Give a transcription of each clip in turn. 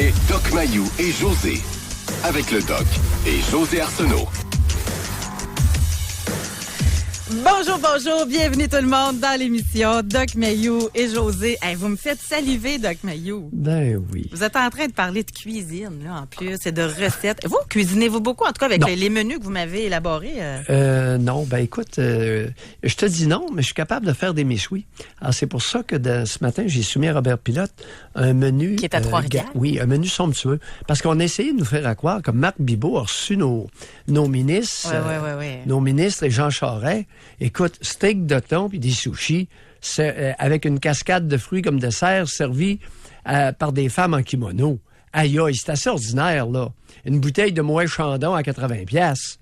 C'est Doc Mayou et José. Avec le Doc et José Arsenault. Bonjour, bienvenue tout le monde dans l'émission Doc Mayou et José. Hey, vous me faites saliver, Doc Mayou. Ben oui. Vous êtes en train de parler de cuisine, là, en plus, et de recettes. Vous, cuisinez-vous beaucoup, en tout cas, avec les menus que vous m'avez élaborés? Non, ben écoute, je te dis non, mais je suis capable de faire des méchouis. Alors, c'est pour ça que ce matin, j'ai soumis à Robert Pilote un menu... Qui est à Trois-Rivières? Oui, un menu somptueux. Parce qu'on a essayé de nous faire croire, comme Marc Bibeau a reçu nos ministres, nos ministres et Jean Charest. Écoute, steak de thon puis des sushis avec une cascade de fruits comme dessert servis par des femmes en kimono. Aïe, aïe, c'est assez ordinaire, là. Une bouteille de Moët Chandon à 80$.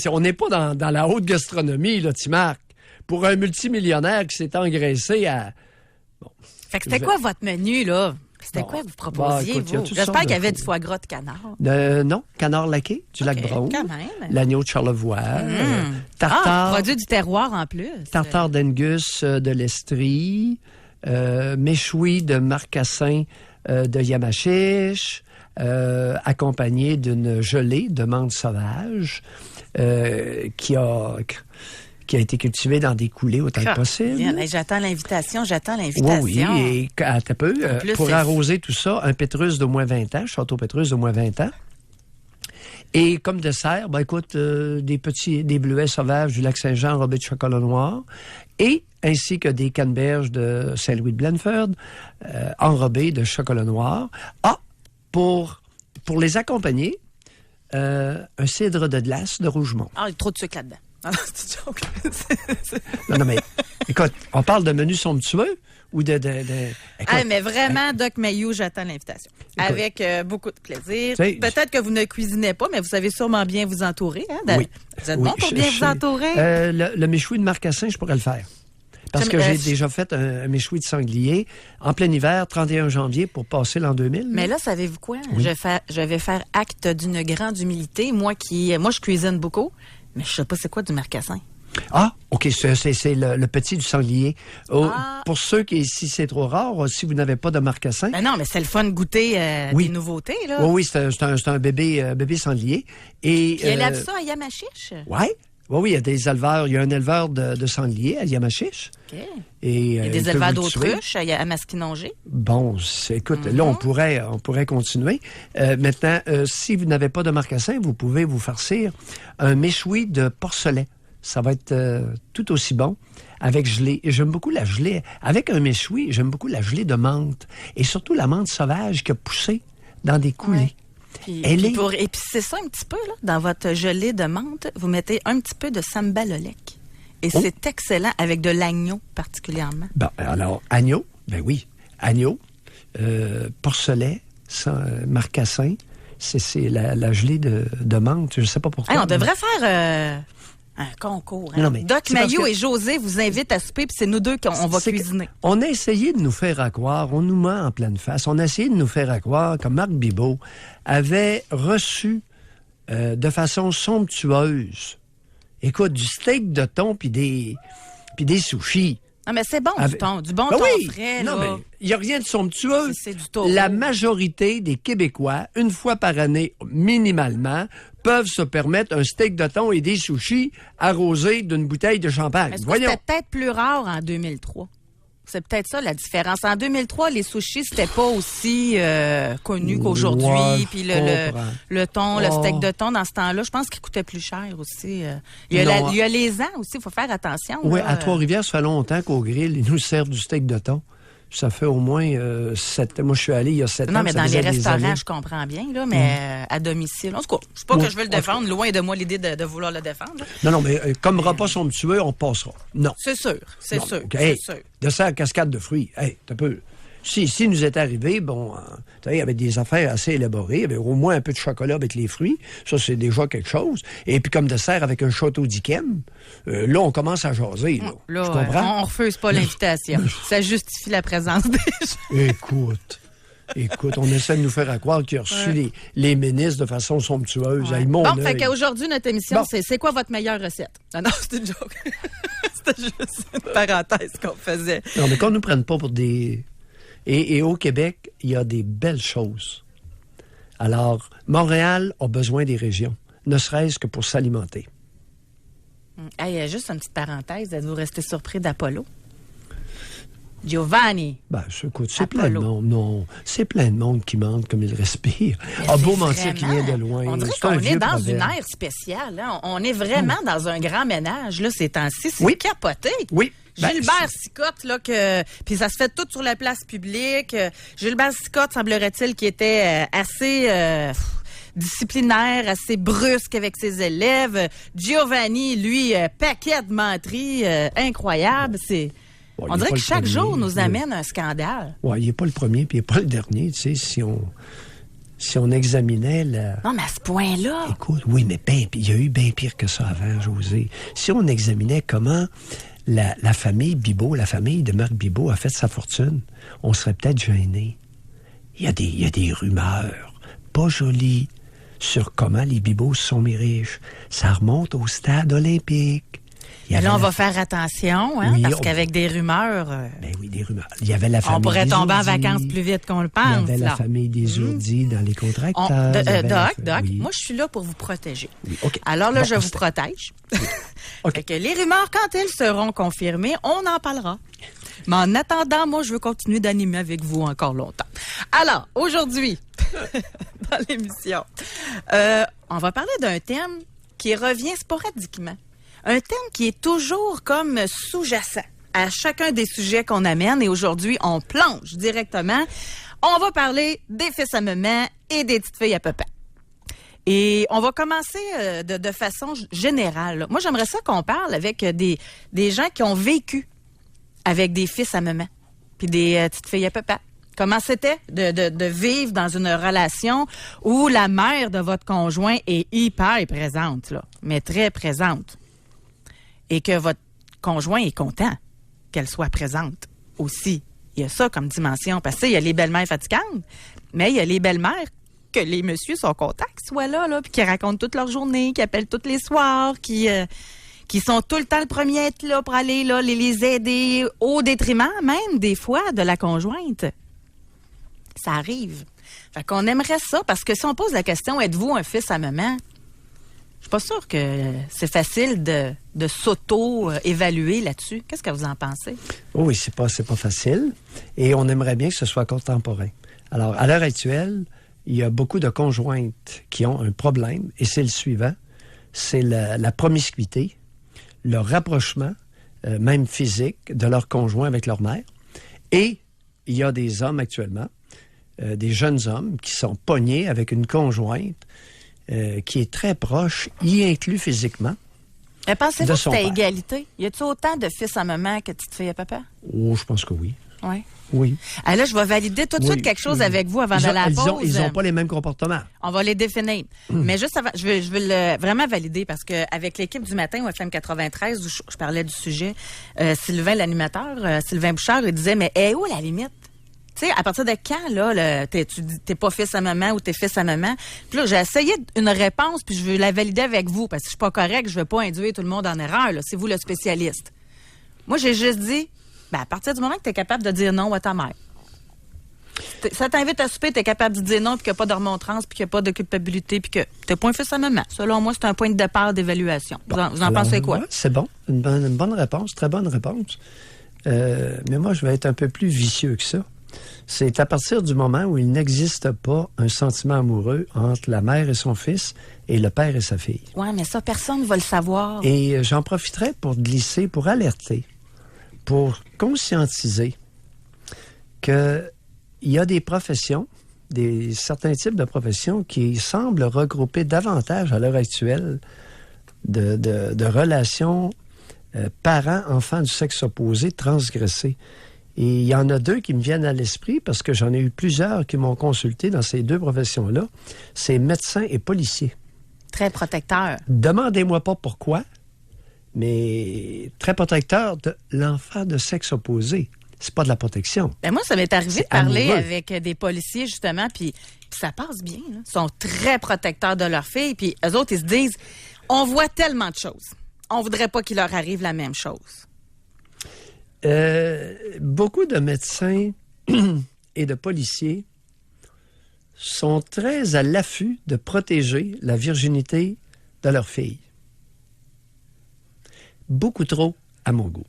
On n'est pas dans la haute gastronomie, là, Timarc. Pour un multimillionnaire qui s'est engraissé à... Bon. Fait que c'était quoi votre menu, là? C'était quoi que vous proposiez, vous? J'espère qu'il y avait du foie gras de canard. Non, canard laqué, du lac Brome. Quand même. L'agneau de Charlevoix. Tartare. Produit du terroir en plus. Tartare d'Angus de l'Estrie. Méchoui de marcassin de Yamachiche. Accompagné d'une gelée de menthe sauvage qui a été cultivé dans des coulées autant que possible. Bien, j'attends l'invitation. Oui, et attends un peu. Pour arroser tout ça, un Pétrus d'au moins 20 ans, Château Pétrus d'au moins 20 ans. Et comme dessert, ben écoute, des bleuets sauvages du lac Saint-Jean enrobés de chocolat noir, et ainsi que des canneberges de Saint-Louis de Blenford enrobés de chocolat noir. Pour les accompagner, un cidre de glace de Rougemont. Il y a trop de sucre là-dedans. C'est une joke. Non, mais écoute, on parle de menu somptueux ou de... Écoute, mais vraiment, Doc Mayou, j'attends l'invitation. Écoute, avec beaucoup de plaisir. Peut-être que vous ne cuisinez pas, mais vous savez sûrement bien vous entourer. Hein, oui. Vous êtes bon pour bien vous entourer? Le méchoui de marcassin, je pourrais le faire. Parce que j'ai déjà fait un méchoui de sanglier en plein hiver, 31 janvier, pour passer l'an 2000. Mais là, savez-vous quoi? Oui. Je vais faire acte d'une grande humilité. Moi, je cuisine beaucoup. Mais je sais pas c'est quoi du marcassin. OK, c'est le petit du sanglier. Pour ceux si c'est trop rare, si vous n'avez pas de marcassin... Ben non, mais c'est le fun de goûter des nouveautés, là. Oui, c'est un bébé sanglier. Et, puis elle a ça à Yamachiche? Oui, il y a des éleveurs. Il y a un éleveur de sangliers à Yamachiche. OK. Et, il y a des éleveurs d'autruches à Masquinongé. Bon, écoute, là, on pourrait continuer. Maintenant, si vous n'avez pas de marcassin, vous pouvez vous farcir un méchoui de porcelet. Ça va être tout aussi bon avec gelée. Et j'aime beaucoup la gelée. Avec un méchoui, j'aime beaucoup la gelée de menthe. Et surtout la menthe sauvage qui a poussé dans des coulées. Ouais. Et puis c'est ça un petit peu, là, dans votre gelée de menthe, vous mettez un petit peu de sambalolec. Et c'est excellent avec de l'agneau particulièrement. Bon, alors, agneau, ben oui. Agneau, porcelet, marcassin, c'est la gelée de menthe. Je ne sais pas pourquoi. On devrait faire un concours. Hein? Non, mais Doc Mayou et José vous invitent à souper, puis c'est nous deux qu'on va cuisiner. On a essayé de nous faire croire, on nous ment en pleine face, on a essayé de nous faire croire que Marc Bibeau avait reçu de façon somptueuse, écoute, du steak de thon puis des sushis. Non, mais c'est bon du bon thon frais. Non, là. mais il n'y a rien de somptueux. C'est du taureau. La majorité des Québécois, une fois par année minimalement, peuvent se permettre un steak de thon et des sushis arrosés d'une bouteille de champagne. Mais c'était peut-être plus rare en 2003. C'est peut-être ça la différence. En 2003, les sushis, c'était pas aussi connu qu'aujourd'hui. Puis le thon, le steak de thon, dans ce temps-là, je pense qu'il coûtait plus cher aussi. Il y a les ans aussi, il faut faire attention. Oui, à Trois-Rivières, ça fait longtemps qu'au grill, ils nous servent du steak de thon. Ça fait au moins 7 ans. Moi, je suis allé il y a 7 ans. Non, mais dans les restaurants, je comprends bien, là, mais à domicile. En tout cas, c'est pas que je veux le défendre. Loin de moi l'idée de vouloir le défendre. Là. Non, mais comme repas somptueux, on passera. Non. C'est sûr. Okay. C'est sûr. Dessert cascade de fruits. Hey, t'as peu. Si nous est arrivé, avec des affaires assez élaborées, avec au moins un peu de chocolat avec les fruits, ça, c'est déjà quelque chose. Et puis, comme dessert, avec un château d'Yquem, là, on commence à jaser. Là, tu comprends? On refuse pas l'invitation. Ça justifie la présence des gens. Écoute, on essaie de nous faire croire qu'il a reçu les ministres de façon somptueuse. Ouais. Fait qu'aujourd'hui, notre émission, c'est quoi votre meilleure recette? Non, c'est une joke. C'était juste une parenthèse qu'on faisait. Non, mais qu'on ne nous prenne pas pour des... Et au Québec, il y a des belles choses. Alors, Montréal a besoin des régions, ne serait-ce que pour s'alimenter. Hey, juste une petite parenthèse, êtes-vous resté surpris d'Apollo? Giovanni. Ben, écoute, c'est plein de monde. Non, c'est plein de monde qui mente comme il respire. Beau mentir qui vient de loin. On dirait qu'on est dans une ère spéciale. Hein? On est vraiment dans un grand ménage, là, ces temps-ci. C'est capoté. Oui. Gilbert Sicotte, là, puis ça se fait tout sur la place publique. Gilbert Sicotte, semblerait-il, qui était assez disciplinaire, assez brusque avec ses élèves. Giovanni, lui, paquet de menteries incroyable. On dirait que chaque jour nous amène un scandale. Oui, il n'est pas le premier, puis il n'est pas le dernier. Tu sais, si on examinait la... Non, mais à ce point-là... Écoute, oui, mais il y a eu bien pire que ça avant, José. Si on examinait comment la famille Bibeau, la famille de Marc Bibeau a fait sa fortune, on serait peut-être gêné. Il y a des rumeurs pas jolies sur comment les Bibeaux se sont mis riches. Ça remonte au stade olympique. Là, on va faire attention, hein, parce qu'avec des rumeurs... Ben oui, des rumeurs. Il y avait la famille on pourrait des tomber Ourdis. En vacances plus vite qu'on le pense. Il y avait la famille des Ourdis dans les contracteurs. Doc, oui. moi, je suis là pour vous protéger. Oui, okay. Alors là, je vous protège. Oui. Okay. Fait que les rumeurs, quand elles seront confirmées, on en parlera. Mais en attendant, moi, je veux continuer d'animer avec vous encore longtemps. Alors, aujourd'hui, dans l'émission, on va parler d'un thème qui revient sporadiquement. Un thème qui est toujours comme sous-jacent à chacun des sujets qu'on amène. Et aujourd'hui, on plonge directement. On va parler des fils à maman et des petites filles à papa. Et on va commencer de façon générale. Moi, j'aimerais ça qu'on parle avec des gens qui ont vécu avec des fils à maman puis des petites filles à papa. Comment c'était de vivre dans une relation où la mère de votre conjoint est hyper présente, là, mais très présente. Et que votre conjoint est content qu'elle soit présente aussi. Il y a ça comme dimension. Parce que il y a les belles-mères fatigantes, mais il y a les belles-mères que les messieurs sont contents qu'ils soient là, puis qui racontent toute leur journée, qui appellent tous les soirs, qui sont tout le temps le premier à être là pour aller là, les aider au détriment même des fois de la conjointe. Ça arrive. Fait qu'on aimerait ça, parce que si on pose la question, êtes-vous un fils à maman? Je suis pas sûre que c'est facile de s'auto-évaluer là-dessus. Qu'est-ce que vous en pensez? Oui, c'est pas facile. Et on aimerait bien que ce soit contemporain. Alors, à l'heure actuelle, il y a beaucoup de conjointes qui ont un problème, et c'est le suivant. C'est la promiscuité, le rapprochement, même physique, de leur conjoint avec leur mère. Et il y a des hommes actuellement, des jeunes hommes qui sont pognés avec une conjointe qui est très proche, y inclus physiquement. Mais pensez-vous que c'est égalité? Y a-t-il autant de fils à maman que de petites filles à papa? Oh, je pense que oui. Oui. Oui. Ah, là, je vais valider tout de suite quelque chose avec vous avant d'aller à la pause. Ils n'ont pas les mêmes comportements. On va les définir. Mais juste avant, je veux vraiment valider parce qu'avec l'équipe du matin au FM 93, où je parlais du sujet, Sylvain, l'animateur, Sylvain Bouchard, il disait, mais où la limite? Tu sais, à partir de quand, là, t'es pas fils à maman ou t'es fils à maman? Puis là, j'ai essayé une réponse, puis je veux la valider avec vous, parce que je suis pas correct, je veux pas induire tout le monde en erreur, là. C'est vous le spécialiste. Moi, j'ai juste dit, à partir du moment que t'es capable de dire non à ta mère, ça t'invite à souper, t'es capable de dire non, puis qu'il n'y a pas de remontrance, puis qu'il n'y a pas de culpabilité, puis que t'es pas un fils à maman. Selon moi, c'est un point de départ d'évaluation. Bon, vous en pensez quoi? Ouais, c'est bon. Une bonne réponse, très bonne réponse. Mais moi, je vais être un peu plus vicieux que ça. C'est à partir du moment où il n'existe pas un sentiment amoureux entre la mère et son fils et le père et sa fille. Oui, mais ça, personne ne va le savoir. Et j'en profiterai pour glisser, pour alerter, pour conscientiser qu'il y a des professions, certains types de professions qui semblent regrouper davantage à l'heure actuelle de relations parents-enfants du sexe opposé transgressées. Et il y en a deux qui me viennent à l'esprit parce que j'en ai eu plusieurs qui m'ont consulté dans ces deux professions-là. C'est médecins et policiers. Très protecteurs. Demandez-moi pas pourquoi, mais très protecteurs de l'enfant de sexe opposé. C'est pas de la protection. Ben moi, ça m'est arrivé de parler avec des policiers, justement, puis ça passe bien. Là. Ils sont très protecteurs de leurs filles, puis eux autres, ils se disent, on voit tellement de choses. On voudrait pas qu'il leur arrive la même chose. Beaucoup de médecins et de policiers sont très à l'affût de protéger la virginité de leur fille. Beaucoup trop à mon goût.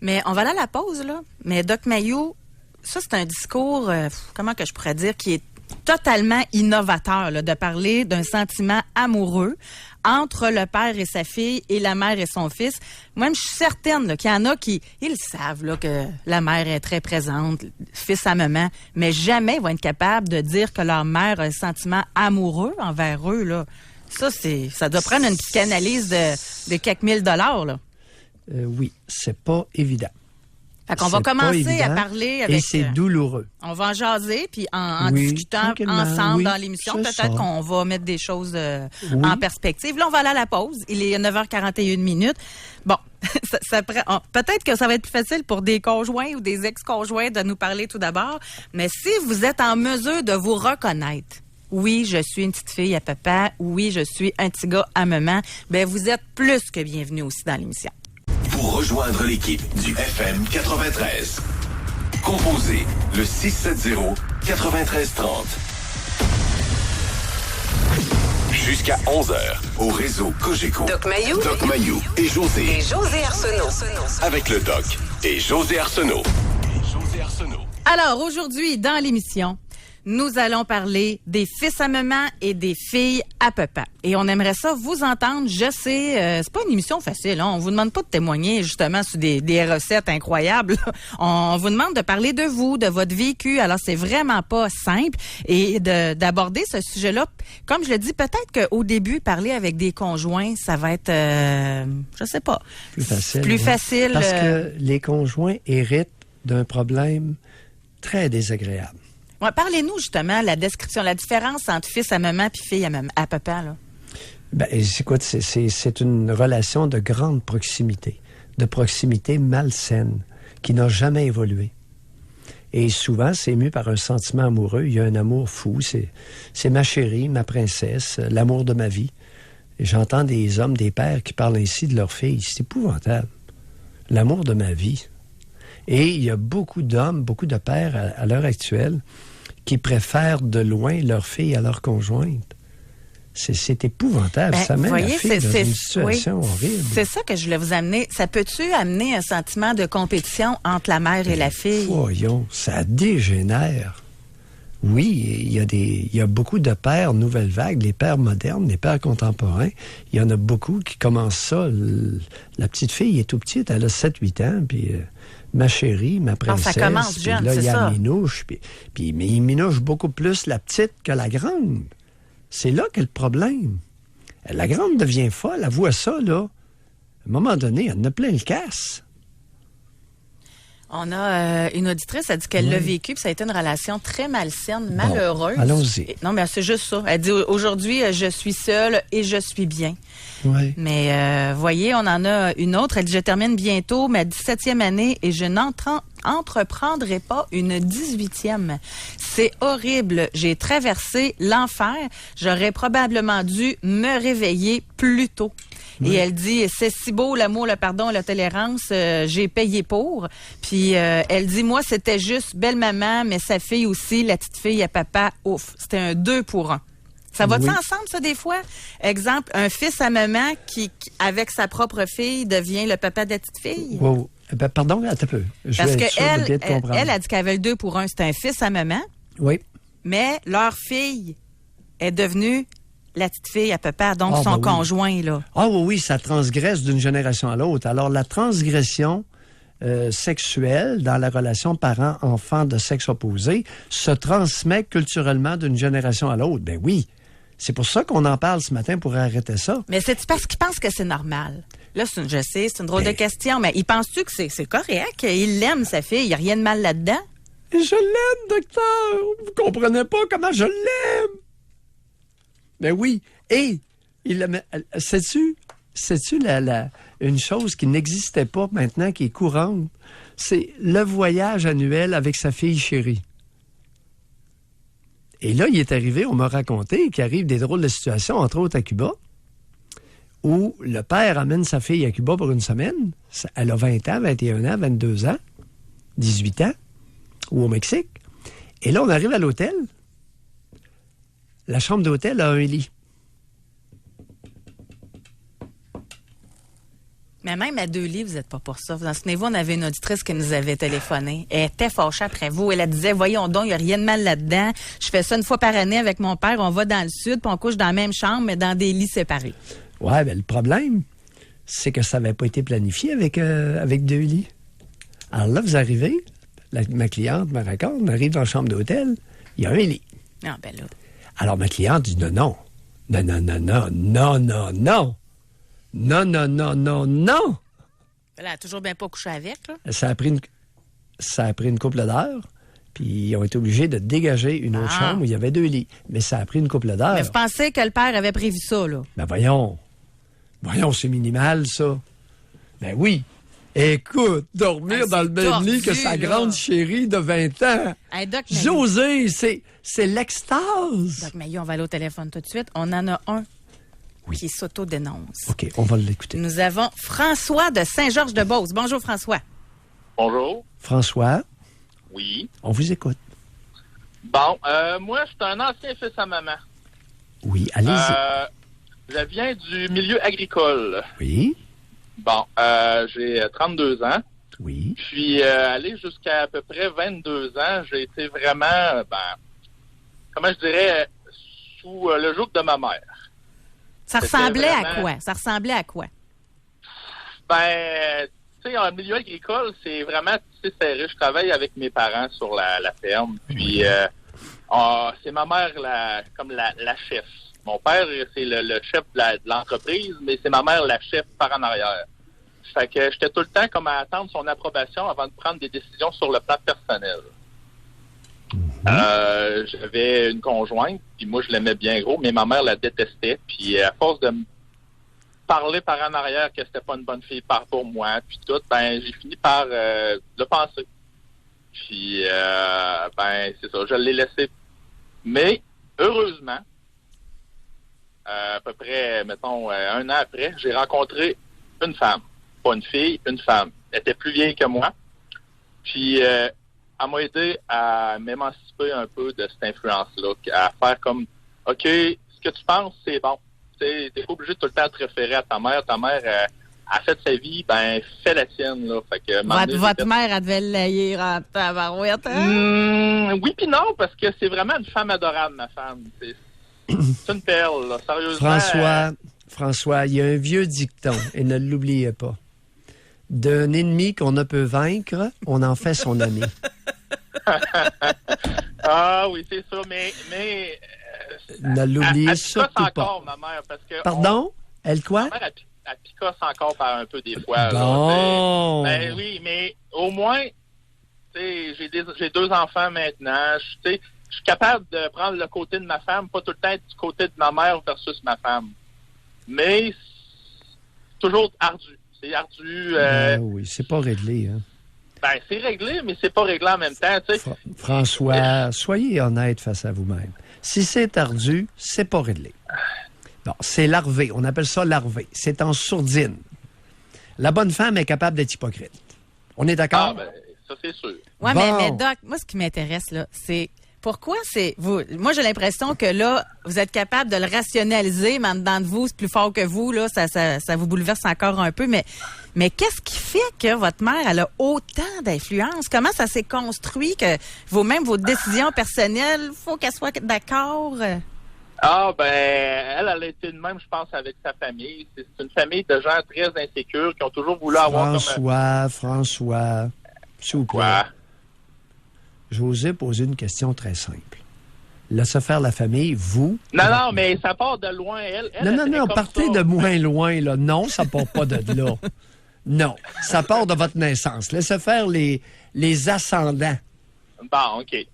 Mais on va aller à la pause, là. Mais Doc Mayou, ça, c'est un discours, comment que je pourrais dire, qui est totalement innovateur, là, de parler d'un sentiment amoureux entre le père et sa fille et la mère et son fils. Moi, je suis certaine là, qu'il y en a qui, ils savent là, que la mère est très présente, fils à maman, mais jamais ils vont être capables de dire que leur mère a un sentiment amoureux envers eux, là. Ça doit prendre une psychanalyse de quelques $1000, là. Oui, c'est pas évident. Fait qu'on va commencer à parler avec... Et c'est douloureux. On va en jaser, puis en discutant ensemble dans l'émission, peut-être qu'on va mettre des choses en perspective. Là, on va aller à la pause. Il est 9h41. Bon, peut-être que ça va être plus facile pour des conjoints ou des ex-conjoints de nous parler tout d'abord, mais si vous êtes en mesure de vous reconnaître, oui, je suis une petite fille à papa, oui, je suis un petit gars à maman, bien, vous êtes plus que bienvenus aussi dans l'émission. Pour rejoindre l'équipe du FM 93, composez le 670-9330. Jusqu'à 11h, au réseau Cogeco. Doc Mayou et José. Arsenault. Avec le Doc et José Arsenault. Alors, aujourd'hui, dans l'émission, nous allons parler des fils à maman et des filles à papa. Et on aimerait ça vous entendre. Je sais, c'est pas une émission facile. Hein? On vous demande pas de témoigner justement sur des recettes incroyables. On vous demande de parler de vous, de votre vécu. Alors, c'est vraiment pas simple. Et d'aborder ce sujet-là, comme je le dis, peut-être qu'au début, parler avec des conjoints, ça va être, je sais pas, plus facile. Parce que les conjoints héritent d'un problème très désagréable. Ouais, parlez-nous justement la description, la différence entre fils à maman et fille à papa, là. Ben, écoute, c'est une relation de grande proximité, de proximité malsaine, qui n'a jamais évolué. Et souvent, c'est ému par un sentiment amoureux. Il y a un amour fou. C'est ma chérie, ma princesse, l'amour de ma vie. Et j'entends des hommes, des pères qui parlent ainsi de leur fille. C'est épouvantable. L'amour de ma vie. Et il y a beaucoup d'hommes, beaucoup de pères à l'heure actuelle qui préfèrent de loin leur fille à leur conjointe. C'est épouvantable. Ça met la fille dans une situation horrible. C'est ça que je voulais vous amener. Ça peut-tu amener un sentiment de compétition entre la mère et la fille? Voyons, ça dégénère. Oui, il y a beaucoup de pères nouvelle vague, les pères modernes, les pères contemporains. Il y en a beaucoup qui commencent ça. La petite fille est tout petite, elle a 7-8 ans, puis... ma chérie, ma princesse. Ça commence jeune, c'est ça. Là, il y a minouche, mais il minouche beaucoup plus la petite que la grande. C'est là qu'est le problème. La grande devient folle, elle voit ça, là. À un moment donné, elle en a plein le casse. On a une auditrice, elle dit qu'elle l'a vécu, puis ça a été une relation très malsaine, malheureuse. Bon, allons-y. Non, mais c'est juste ça. Elle dit, aujourd'hui, je suis seule et je suis bien. Oui. Mais, voyez, on en a une autre. Elle dit, je termine bientôt ma 17e année et je n'entreprendrai pas une 18e. C'est horrible. J'ai traversé l'enfer. J'aurais probablement dû me réveiller plus tôt. Oui. Et elle dit, c'est si beau l'amour, le pardon, la tolérance, j'ai payé pour. Puis elle dit, moi, c'était juste belle maman, mais sa fille aussi, la petite fille à papa, ouf. C'était un 2 pour 1. Ça va-tu ensemble, ça, des fois? Exemple, un fils à maman qui, avec sa propre fille, devient le papa de la petite fille? Wow. Ben, pardon, attends un peu. Parce qu'elle a dit qu'elle avait le 2 pour 1. C'était un fils à maman. Oui. Mais leur fille est devenue la petite fille à papa, donc son conjoint, là. Ah oui, ça transgresse d'une génération à l'autre. Alors, la transgression sexuelle dans la relation parent-enfant de sexe opposé se transmet culturellement d'une génération à l'autre. Ben oui. C'est pour ça qu'on en parle ce matin pour arrêter ça. Mais c'est parce qu'ils pensent que c'est normal. Là, je sais, c'est une drôle de question, mais ils pensent-tu que c'est correct? Il l'aime, sa fille, il n'y a rien de mal là-dedans? Je l'aime, docteur! Vous comprenez pas comment je l'aime! Ben oui. Et, sais-tu une chose qui n'existait pas maintenant, qui est courante? C'est le voyage annuel avec sa fille chérie. Et là, il est arrivé, on m'a raconté qu'il arrive des drôles de situations, entre autres à Cuba, où le père amène sa fille à Cuba pour une semaine. Elle a 20 ans, 21 ans, 22 ans, 18 ans, ou au Mexique. Et là, on arrive à l'hôtel. La chambre d'hôtel a un lit. Mais même à 2 lits, vous n'êtes pas pour ça. Dans ce niveau, on avait une auditrice qui nous avait téléphoné. Elle était fâchée après vous. Elle disait, voyons donc, il n'y a rien de mal là-dedans. Je fais ça une fois par année avec mon père. On va dans le sud, puis on couche dans la même chambre, mais dans des lits séparés. Ouais, ben le problème, c'est que ça n'avait pas été planifié avec 2 lits. Alors là, vous arrivez, ma cliente me raconte, on arrive dans la chambre d'hôtel, il y a un lit. Ah, ben là. Alors ma cliente dit non. Non. Elle a toujours bien pas couché avec, là. Ça a pris une couple d'heures, puis ils ont été obligés de dégager une autre chambre où il y avait 2 lits. Mais ça a pris une couple d'heures. Mais vous pensez que le père avait prévu ça, là? Ben voyons, c'est minimal, ça. Ben oui. Écoute, dormir dans le même lit que sa grande chérie de 20 ans. Hey, Doc, José, c'est l'extase. Doc Maillot, on va aller au téléphone tout de suite. On en a un qui s'auto-dénonce. OK, on va l'écouter. Nous avons François de Saint-Georges-de-Beauce. Bonjour, François. Bonjour. François. Oui. On vous écoute. Bon, moi, je suis un ancien fils à maman. Oui, allez-y. Je viens du milieu agricole. Oui. Bon, j'ai 32 ans. Oui. Puis, aller jusqu'à peu près 22 ans, j'ai été vraiment, comment je dirais, sous le joug de ma mère. Ça ressemblait à quoi? Ben, tu sais, en milieu agricole, c'est vraiment serré. Je travaille avec mes parents sur la ferme. Puis, c'est ma mère comme la chef. Mon père, c'est le chef de l'entreprise, mais c'est ma mère la chef par en arrière. Fait que j'étais tout le temps comme à attendre son approbation avant de prendre des décisions sur le plan personnel. J'avais une conjointe, puis moi, je l'aimais bien gros, mais ma mère la détestait. Puis à force de me parler par en arrière que c'était pas une bonne fille pour moi, puis tout, ben j'ai fini par le penser. Puis, c'est ça, je l'ai laissé. Mais, heureusement, à peu près, mettons, 1 an après, j'ai rencontré une femme. Pas une fille, une femme. Elle était plus vieille que moi. Puis, elle m'a aidé à m'émanciper un peu de cette influence-là, à faire comme, OK, ce que tu penses, c'est bon. T'es pas obligé de tout le temps te référer à ta mère. Ta mère a fait sa vie, ben, fais la tienne, là. Fait que, votre mère, elle devait l'haïr en tabarouette, hein? Oui puis non, parce que c'est vraiment une femme adorable, ma femme. C'est une perle, là, sérieusement. François, il y a un vieux dicton, et ne l'oubliez pas. D'un ennemi qu'on ne peut vaincre, on en fait son ami. Ah oui, c'est ça, mais ne l'oubliez surtout pas. Encore, ma mère, parce que pardon? Elle quoi? Ma mère, elle picasse encore par un peu des fois. Bon. Là, ben oui, mais au moins, j'ai 2 enfants maintenant. Je suis capable de prendre le côté de ma femme, pas tout le temps être du côté de ma mère versus ma femme. Mais c'est toujours ardu. C'est ardu. Oui, c'est pas réglé, hein? Ben, c'est réglé, mais c'est pas réglé en même temps, tu sais. François, soyez honnête face à vous-même. Si c'est ardu, c'est pas réglé. Bon, c'est larvé. On appelle ça larvé. C'est en sourdine. La bonne femme est capable d'être hypocrite. On est d'accord? Ah, ben, ça, c'est sûr. Oui, mais Doc, moi, ce qui m'intéresse, là, c'est pourquoi c'est vous. Moi, j'ai l'impression que là, vous êtes capable de le rationaliser, mais en dedans de vous, c'est plus fort que vous, là, ça vous bouleverse encore un peu. Mais qu'est-ce qui fait que votre mère, elle a autant d'influence? Comment ça s'est construit que vos décisions personnelles, faut qu'elle soit d'accord? Ah, ben, elle a été de même, je pense, avec sa famille. C'est une famille de gens très insécures qui ont toujours voulu avoir François, s'il vous plaît. J'osais poser une question très simple. Laissez faire la famille, vous... Non, mais ça part de loin, elle non, partez de moins loin, là. Non, ça part pas de là. Non, ça part de votre naissance. Laissez faire les ascendants. Bon, OK.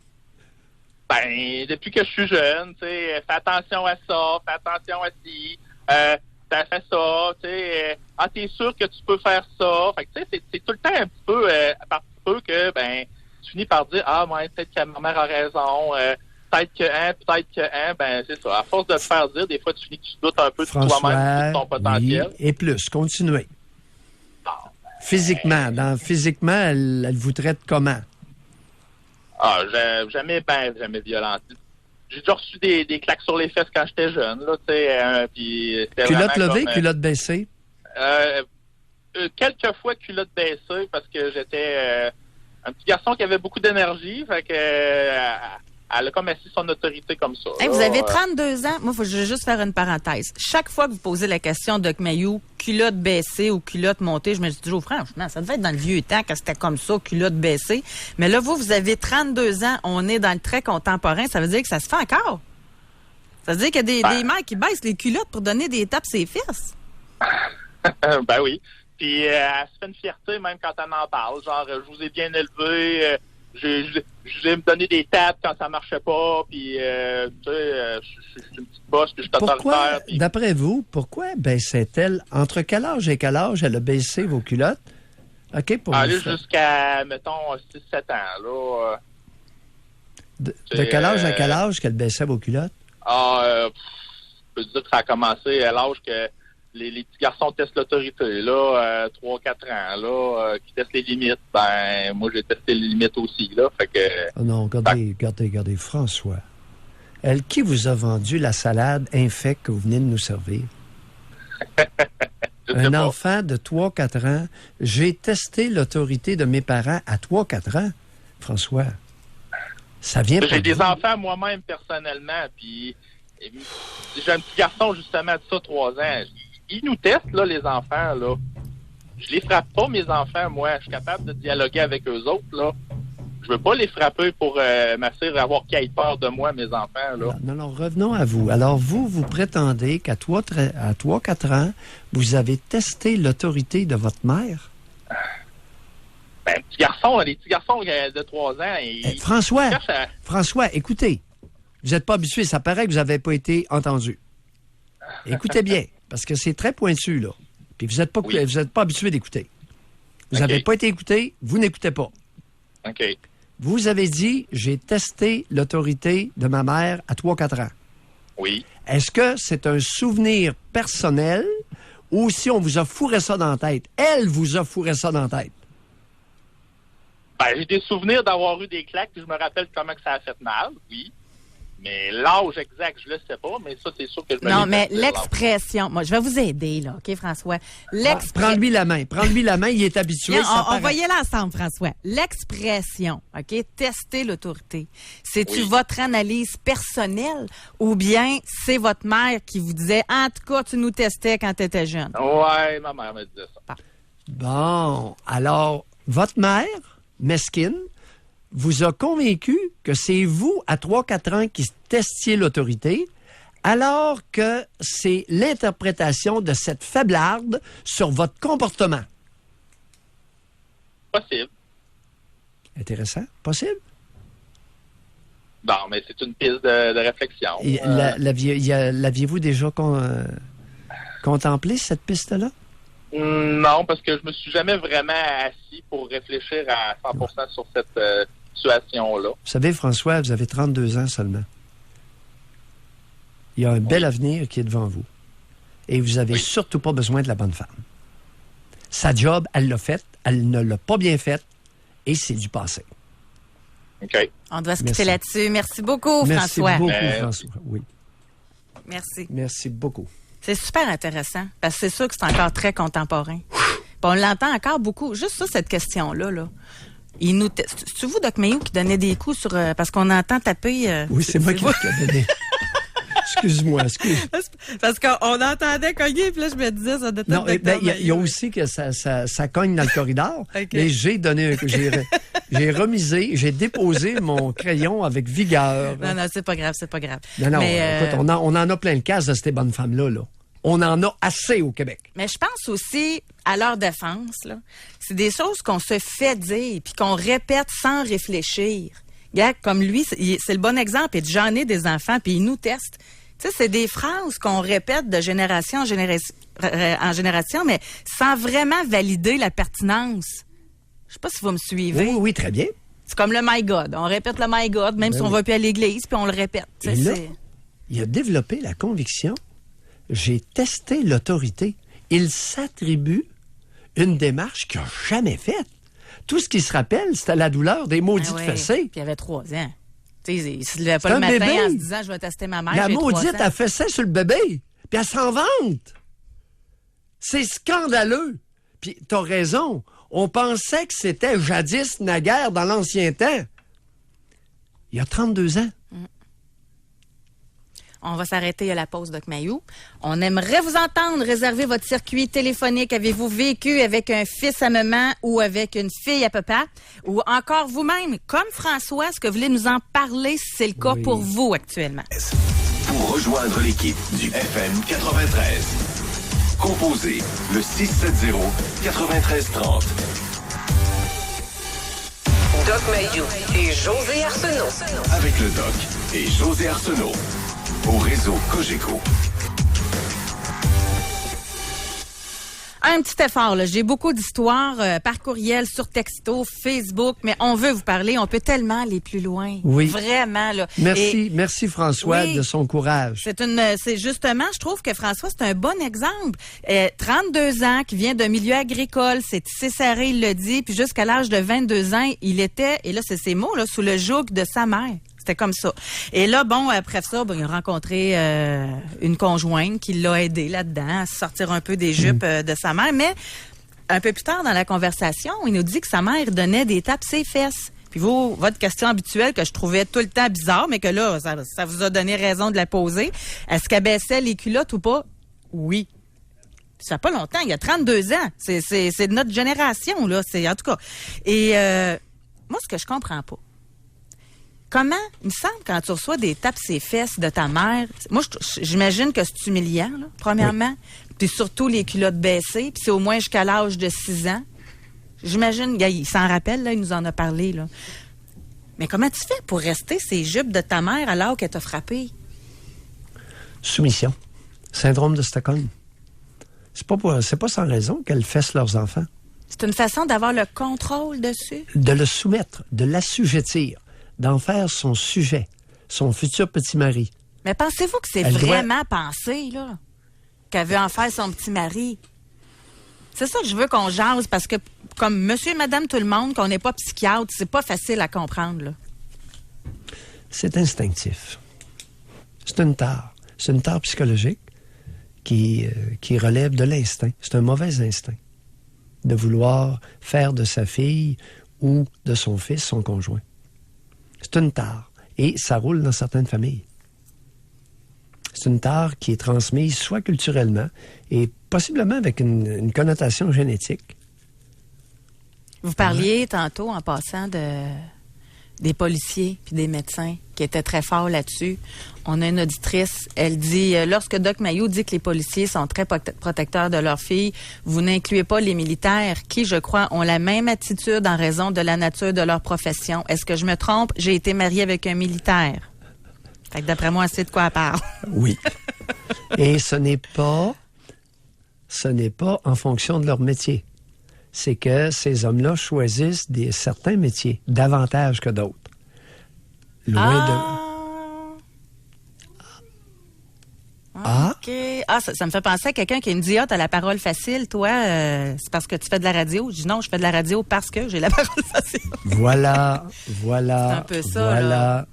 Ben, depuis que je suis jeune, tu sais, fais attention à ça, fais attention à ci, t'as fait ça, tu sais, t'es sûr que tu peux faire ça. Fait que, tu sais, c'est tout le temps un petit peu, par petit peu que, ben, tu finis par dire, peut-être que ma mère a raison, peut-être que, ben, c'est ça. À force de te faire dire, des fois, tu finis que tu doutes un peu de toi-même, de ton potentiel. Oui, et plus, continuez. Bon, physiquement, elle vous traite comment? Jamais violenté. j'ai déjà reçu des claques sur les fesses quand j'étais jeune, là, tu sais. Puis culotte levée, culotte baissée? Quelques fois culotte baissée parce que j'étais un petit garçon qui avait beaucoup d'énergie, fait que elle a comme assis son autorité comme ça. Hey, vous avez 32 ans. Moi, je vais juste faire une parenthèse. Chaque fois que vous posez la question, Doc Mayou, culotte baissée ou culotte montée, je me dis toujours, franchement, ça devait être dans le vieux temps que c'était comme ça, culotte baissée. Mais là, vous avez 32 ans. On est dans le très contemporain. Ça veut dire que ça se fait encore. Ça veut dire qu'il y a des mères qui baissent les culottes pour donner des tapes ses fesses. Ben oui. Puis elle se fait une fierté même quand elle en parle. Genre, je vous ai bien élevé, je vais me donner des tapes quand ça marchait pas, puis tu sais, je suis une petite bosse, puis je suis totalitaire. Puis... D'après vous, pourquoi baissait-elle? Entre quel âge et quel âge elle a baissé vos culottes? OK, pour aller jusqu'à, mettons, 6-7 ans, là. De quel âge à quel âge qu'elle baissait vos culottes? Je peux dire que ça a commencé à l'âge que les petits garçons testent l'autorité, là, 3-4 ans, là, qui testent les limites. Ben, moi, j'ai testé les limites aussi, là, fait que... Oh non, regardez, François. Qui vous a vendu la salade infecte que vous venez de nous servir? Un enfant de 3-4 ans. J'ai testé l'autorité de mes parents à 3-4 ans, François. Ça vient J'ai des enfants moi-même, personnellement, puis j'ai un petit garçon, justement, de ça, 3 ans. Ils nous testent, là, les enfants, là. Je les frappe pas, mes enfants, moi. Je suis capable de dialoguer avec eux autres, là. Je veux pas les frapper pour m'assurer d'avoir qu'ils aient peur de moi, mes enfants, là. Non, revenons à vous. Alors, vous prétendez qu'à 3-4 ans, vous avez testé l'autorité de votre mère? Ben, les petits garçons de 3 ans... François, écoutez. Vous n'êtes pas habitué. Ça paraît que vous n'avez pas été entendu. Écoutez bien. Parce que c'est très pointu, là. Puis vous n'êtes pas habitué d'écouter. Vous n'avez pas été écouté, vous n'écoutez pas. OK. Vous avez dit, j'ai testé l'autorité de ma mère à 3-4 ans. Oui. Est-ce que c'est un souvenir personnel ou si on vous a fourré ça dans la tête? Elle vous a fourré ça dans la tête? Ben, j'ai des souvenirs d'avoir eu des claques, puis je me rappelle comment que ça a fait mal, oui. Mais l'âge exact, je le sais pas, mais ça, c'est sûr que je me Non, mais l'expression... Moi, je vais vous aider, là, OK, François? Prends-lui la main, il est habitué. Bien, on va y aller ensemble, François. L'expression, OK, tester l'autorité, c'est-tu votre analyse personnelle ou bien c'est votre mère qui vous disait, en tout cas, tu nous testais quand tu étais jeune? Ouais, ma mère me disait ça. Bon, alors, votre mère, mesquine, vous a convaincu que c'est vous, à 3-4 ans, qui testiez l'autorité, alors que c'est l'interprétation de cette faiblarde sur votre comportement. Possible. Intéressant. Possible? Non, mais c'est une piste de réflexion. L'aviez-vous déjà contemplé, cette piste-là? Non, parce que je me suis jamais vraiment assis pour réfléchir à 100% sur cette situation-là. Vous savez, François, vous avez 32 ans seulement. Il y a un bel avenir qui est devant vous. Et vous n'avez surtout pas besoin de la bonne femme. Sa job, elle l'a faite, elle ne l'a pas bien faite, et c'est du passé. OK. On doit se quitter là-dessus. Merci beaucoup, François. Merci beaucoup, François. Oui. Merci. Merci beaucoup. C'est super intéressant, parce que c'est sûr que c'est encore très contemporain. Puis on l'entend encore beaucoup. Juste ça, cette question-là, là. C'est vous, Doc Mayou, qui donnait des coups sur... parce qu'on entend taper... oui, c'est moi qui l'ai donné. Excuse-moi. Parce qu'on entendait cogner, puis là, je me disais, ça doit être... Non, il y a aussi que ça cogne dans le corridor. Okay. Mais j'ai remisé, j'ai déposé mon crayon avec vigueur. Non, c'est pas grave. Non, mais, écoute, on en a plein le casse de ces bonnes femmes-là, là. On en a assez au Québec. Mais je pense aussi, à leur défense, là, c'est des choses qu'on se fait dire puis qu'on répète sans réfléchir. Gars, comme lui, c'est le bon exemple. Et j'en ai des enfants, puis ils nous testent. Tu sais, c'est des phrases qu'on répète de génération en génération, mais sans vraiment valider la pertinence. Je sais pas si vous me suivez. Oui, très bien. C'est comme le My God. On répète le My God, même si on va plus à l'église, puis on le répète. Et là, il a développé la conviction. J'ai testé l'autorité. Il s'attribue une démarche qu'il n'a jamais faite. Tout ce qu'il se rappelle, c'était la douleur des maudites fessées. Puis il avait 3 ans. Il se levait pas le matin bébé. En se disant, je vais tester ma mère. La maudite, elle fait ça sur le bébé. Puis elle s'en vante. C'est scandaleux. Puis t'as raison. On pensait que c'était jadis, naguère, dans l'ancien temps. Il y a 32 ans. On va s'arrêter à la pause, Doc Mayou. On aimerait vous entendre réserver votre circuit téléphonique. Avez-vous vécu avec un fils à maman ou avec une fille à papa? Ou encore vous-même, comme François, est-ce que vous voulez nous en parler si c'est le cas pour vous actuellement? Pour rejoindre l'équipe du FM 93, composez le 670-9330. Doc Mayou et José Arsenault. Avec le Doc et José Arsenault. Au réseau Cogeco. Un petit effort, là. J'ai beaucoup d'histoires par courriel, sur texto, Facebook, mais on veut vous parler. On peut tellement aller plus loin. Oui. Vraiment, là. Merci François de son courage. C'est justement, je trouve que François, c'est un bon exemple. 32 ans, qui vient d'un milieu agricole, c'est tissé serré, il le dit, puis jusqu'à l'âge de 22 ans, il était, et là, c'est ses mots, là, sous le joug de sa mère. C'était comme ça. Et là, bon, après ça, il a rencontré une conjointe qui l'a aidé là-dedans à sortir un peu des jupes de sa mère. Mais un peu plus tard dans la conversation, il nous dit que sa mère donnait des tapes ses fesses. Puis vous, votre question habituelle que je trouvais tout le temps bizarre, mais que là, ça vous a donné raison de la poser. Est-ce qu'elle baissait les culottes ou pas? Oui. Ça fait pas longtemps, il y a 32 ans. C'est de notre génération, là. En tout cas. Et moi, ce que je comprends pas, comment, il me semble, quand tu reçois des tapes ses fesses de ta mère, moi, j'imagine que c'est humiliant, là, premièrement, puis surtout les culottes baissées, puis c'est au moins jusqu'à l'âge de 6 ans. J'imagine, il s'en rappelle, là, il nous en a parlé, là. Mais comment tu fais pour rester ces jupes de ta mère alors qu'elle t'a frappé? Soumission. Syndrome de Stockholm. C'est pas sans raison qu'elles fessent leurs enfants. C'est une façon d'avoir le contrôle dessus? De le soumettre, de l'assujettir. D'en faire son sujet, son futur petit mari. Mais pensez-vous que c'est vraiment pensé, là? Qu'elle veut en faire son petit mari? C'est ça que je veux qu'on jase, parce que, comme monsieur et madame tout le monde, qu'on n'est pas psychiatre, c'est pas facile à comprendre, là. C'est instinctif. C'est une tare. C'est une tare psychologique qui relève de l'instinct. C'est un mauvais instinct de vouloir faire de sa fille ou de son fils son conjoint. C'est une tare. Et ça roule dans certaines familles. C'est une tare qui est transmise soit culturellement et possiblement avec une connotation génétique. Vous parliez tantôt, en passant, des policiers puis des médecins qui étaient très forts là-dessus. On a une auditrice, elle dit, lorsque Doc Mayou dit que les policiers sont très protecteurs de leurs filles, vous n'incluez pas les militaires qui, je crois, ont la même attitude en raison de la nature de leur profession. Est-ce que je me trompe? J'ai été mariée avec un militaire. Fait que d'après moi, c'est de quoi elle parle. Oui. Et ce n'est pas en fonction de leur métier. C'est que ces hommes-là choisissent certains métiers davantage que d'autres. OK. Ça me fait penser à quelqu'un qui a une diote à la parole facile. Toi, c'est parce que tu fais de la radio. Je dis non, je fais de la radio parce que j'ai la parole facile. Voilà. C'est un peu ça, voilà.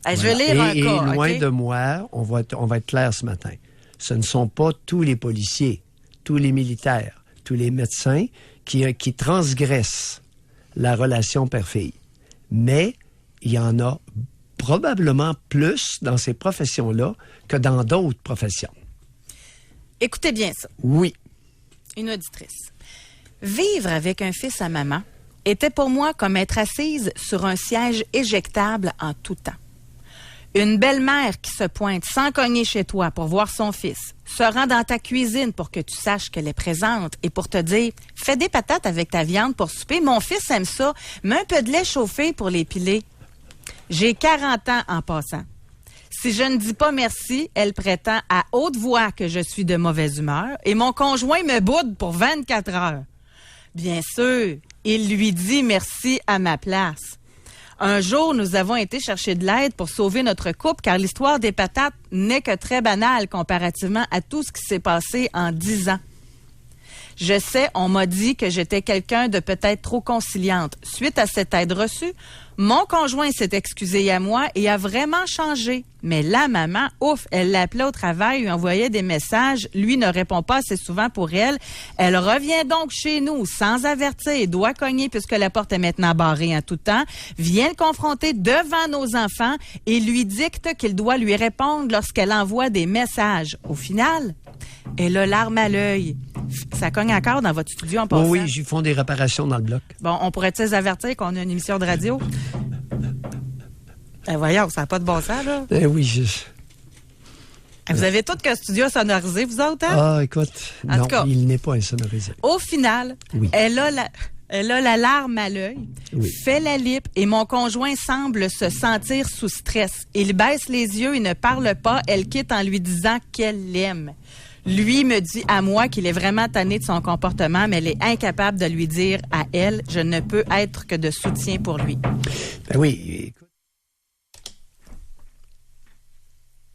Là. Je vais lire un cas. Et loin okay? de moi, on va être clair ce matin. Ce ne sont pas tous les policiers, tous les militaires, tous les médecins qui transgressent la relation père-fille. Mais il y en a probablement plus dans ces professions-là que dans d'autres professions. Écoutez bien ça. Oui. Une auditrice. Vivre avec un fils à maman était pour moi comme être assise sur un siège éjectable en tout temps. Une belle-mère qui se pointe sans cogner chez toi pour voir son fils, se rend dans ta cuisine pour que tu saches qu'elle est présente et pour te dire « Fais des patates avec ta viande pour souper, mon fils aime ça, mets un peu de lait chauffé pour les piler. » J'ai 40 ans en passant. Si je ne dis pas merci, elle prétend à haute voix que je suis de mauvaise humeur et mon conjoint me boude pour 24 heures. Bien sûr, il lui dit merci à ma place. Un jour, nous avons été chercher de l'aide pour sauver notre couple car l'histoire des patates n'est que très banale comparativement à tout ce qui s'est passé en 10 ans. Je sais, on m'a dit que j'étais quelqu'un de peut-être trop conciliante. Suite à cette aide reçue, mon conjoint s'est excusé à moi et a vraiment changé. Mais la maman, ouf, elle l'appelait au travail, lui envoyait des messages. Lui ne répond pas assez souvent pour elle. Elle revient donc chez nous sans avertir et doit cogner puisque la porte est maintenant barrée en tout temps. Vient le confronter devant nos enfants et lui dicte qu'il doit lui répondre lorsqu'elle envoie des messages. Au final, elle a larme à l'œil. Ça cogne encore dans votre studio en passant. Oui, ils font des réparations dans le bloc. Bon, on pourrait-tu les avertir qu'on a une émission de radio? Voyons, ça n'a pas de bon sens, là. Oui, Vous avez tout qu'un studio sonorisé, vous autres, hein? Ah, écoute, en non, tout cas, il n'est pas insonorisé. Au final, oui. Elle a la larme à l'œil, oui. Fait la lippe et mon conjoint semble se sentir sous stress. Il baisse les yeux et ne parle pas. Elle quitte en lui disant qu'elle l'aime. Lui me dit à moi qu'il est vraiment tanné de son comportement, mais elle est incapable de lui dire à elle, je ne peux être que de soutien pour lui. Ben oui, écoute.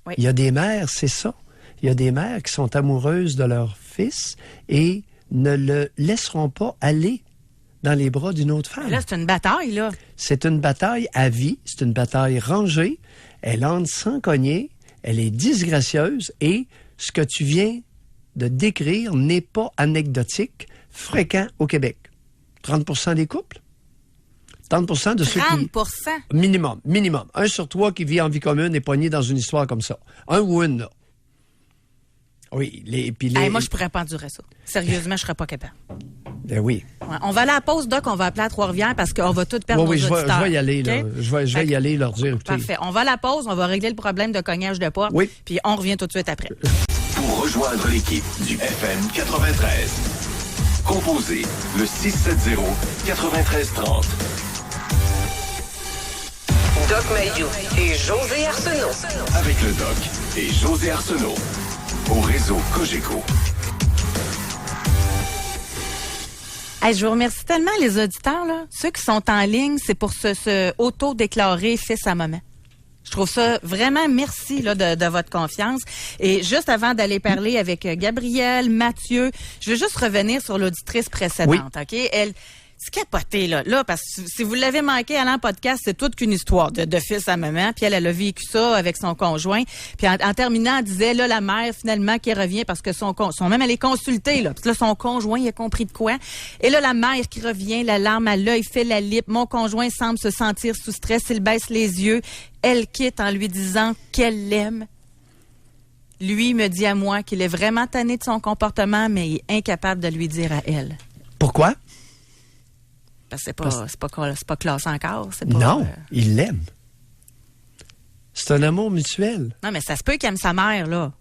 Oui. Il y a des mères, c'est ça. Il y a des mères qui sont amoureuses de leur fils et ne le laisseront pas aller dans les bras d'une autre femme. Là, c'est une bataille, là. C'est une bataille à vie, c'est une bataille rangée. Elle entre sans cogner, elle est disgracieuse et ce que tu viens de décrire n'est pas anecdotique, fréquent au Québec. 30% des couples. 30% de ceux 30%? qui... Minimum. 1 sur 3 qui vit en vie commune est pogné dans une histoire comme ça. Un ou une, là. Oui. Moi, je pourrais pas endurer ça. Sérieusement, je serais pas capable. Ben oui. Ouais, on va aller à la pause, Doc. On va appeler à Trois-Rivières parce qu'on va tout perdre nos auditeurs. Je vais y aller, okay? là. Je vais y aller leur dire. Écoutez. Parfait. On va à la pause. On va régler le problème de cognage de porte. Oui. Puis on revient tout de suite après. Pour rejoindre l'équipe du FM 93, composez le 670-9330. Doc Mayou et José Arsenault. Avec le Doc et José Arsenault. Au réseau Cogeco. Hey, je vous remercie tellement, les auditeurs, là. Ceux qui sont en ligne, c'est pour se auto-déclarer fils à maman. Je trouve ça vraiment merci là, de votre confiance. Et juste avant d'aller parler avec Gabrielle, Mathieu, je veux juste revenir sur l'auditrice précédente. Oui. OK? Elle, c'est capoté, là, parce que si vous l'avez manqué à l'an podcast, c'est toute qu'une histoire de fils à maman. Puis elle a vécu ça avec son conjoint. Puis en terminant, elle disait, là, la mère, finalement, qui revient parce que son même, elle est consultée, là. Puis là, son conjoint, il a compris de quoi. Et là, la mère qui revient, la larme à l'œil, fait la lippe. Mon conjoint semble se sentir sous stress. Il baisse les yeux. Elle quitte en lui disant qu'elle l'aime. Lui me dit à moi qu'il est vraiment tanné de son comportement, mais il est incapable de lui dire à elle. Pourquoi? Parce que c'est pas classe encore. C'est pas, non, il l'aime. C'est un amour mutuel. Non, mais ça se peut qu'il aime sa mère, là.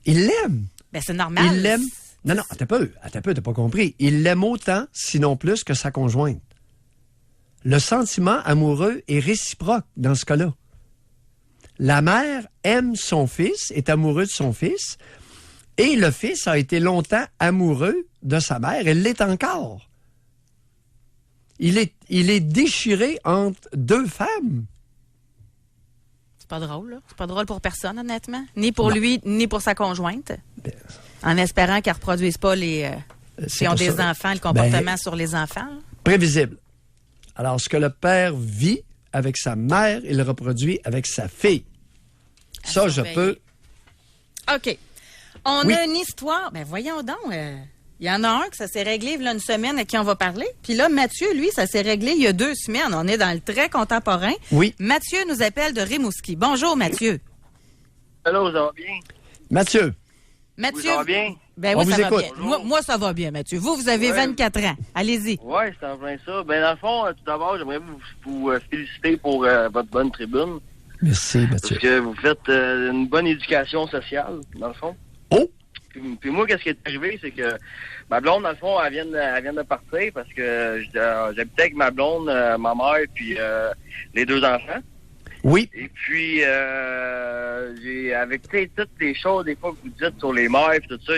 Il l'aime. Ben, c'est normal. Il l'aime. Non, attends un peu, t'as pas compris. Il l'aime autant, sinon plus, que sa conjointe. Le sentiment amoureux est réciproque dans ce cas-là. La mère aime son fils, est amoureux de son fils, et le fils a été longtemps amoureux de sa mère. Elle l'est encore. Il est déchiré entre deux femmes. C'est pas drôle, là. C'est pas drôle pour personne, honnêtement. Ni pour lui, ni pour sa conjointe. Ben, en espérant qu'elle ne reproduise pas qui ont des enfants, le comportement sur les enfants. Là. Prévisible. Alors, ce que le père vit avec sa mère, il le reproduit avec sa fille. Ça, je peux... OK. On a une histoire... Ben voyons donc... Il y en a un que ça s'est réglé il y a une semaine à qui on va parler. Puis là, Mathieu, lui, ça s'est réglé il y a 2 semaines. On est dans le très contemporain. Oui. Mathieu nous appelle de Rimouski. Bonjour, Mathieu. Allô, ça va bien? Mathieu. Ça va bien? Ben oui, ça va bien. Moi, ça va bien, Mathieu. Vous avez 24 ans. Allez-y. Oui, c'est en plein ça. Ben, dans le fond, tout d'abord, j'aimerais vous féliciter pour votre bonne tribune. Merci, Mathieu. Parce que vous faites une bonne éducation sociale, dans le fond. Oh! Puis moi, qu'est-ce qui est arrivé, c'est que ma blonde, dans le fond, elle vient de partir parce que j'habitais avec ma blonde, ma mère, puis les 2 enfants. Oui. Et puis, avec toutes les choses, des fois, que vous dites sur les mères et tout ça,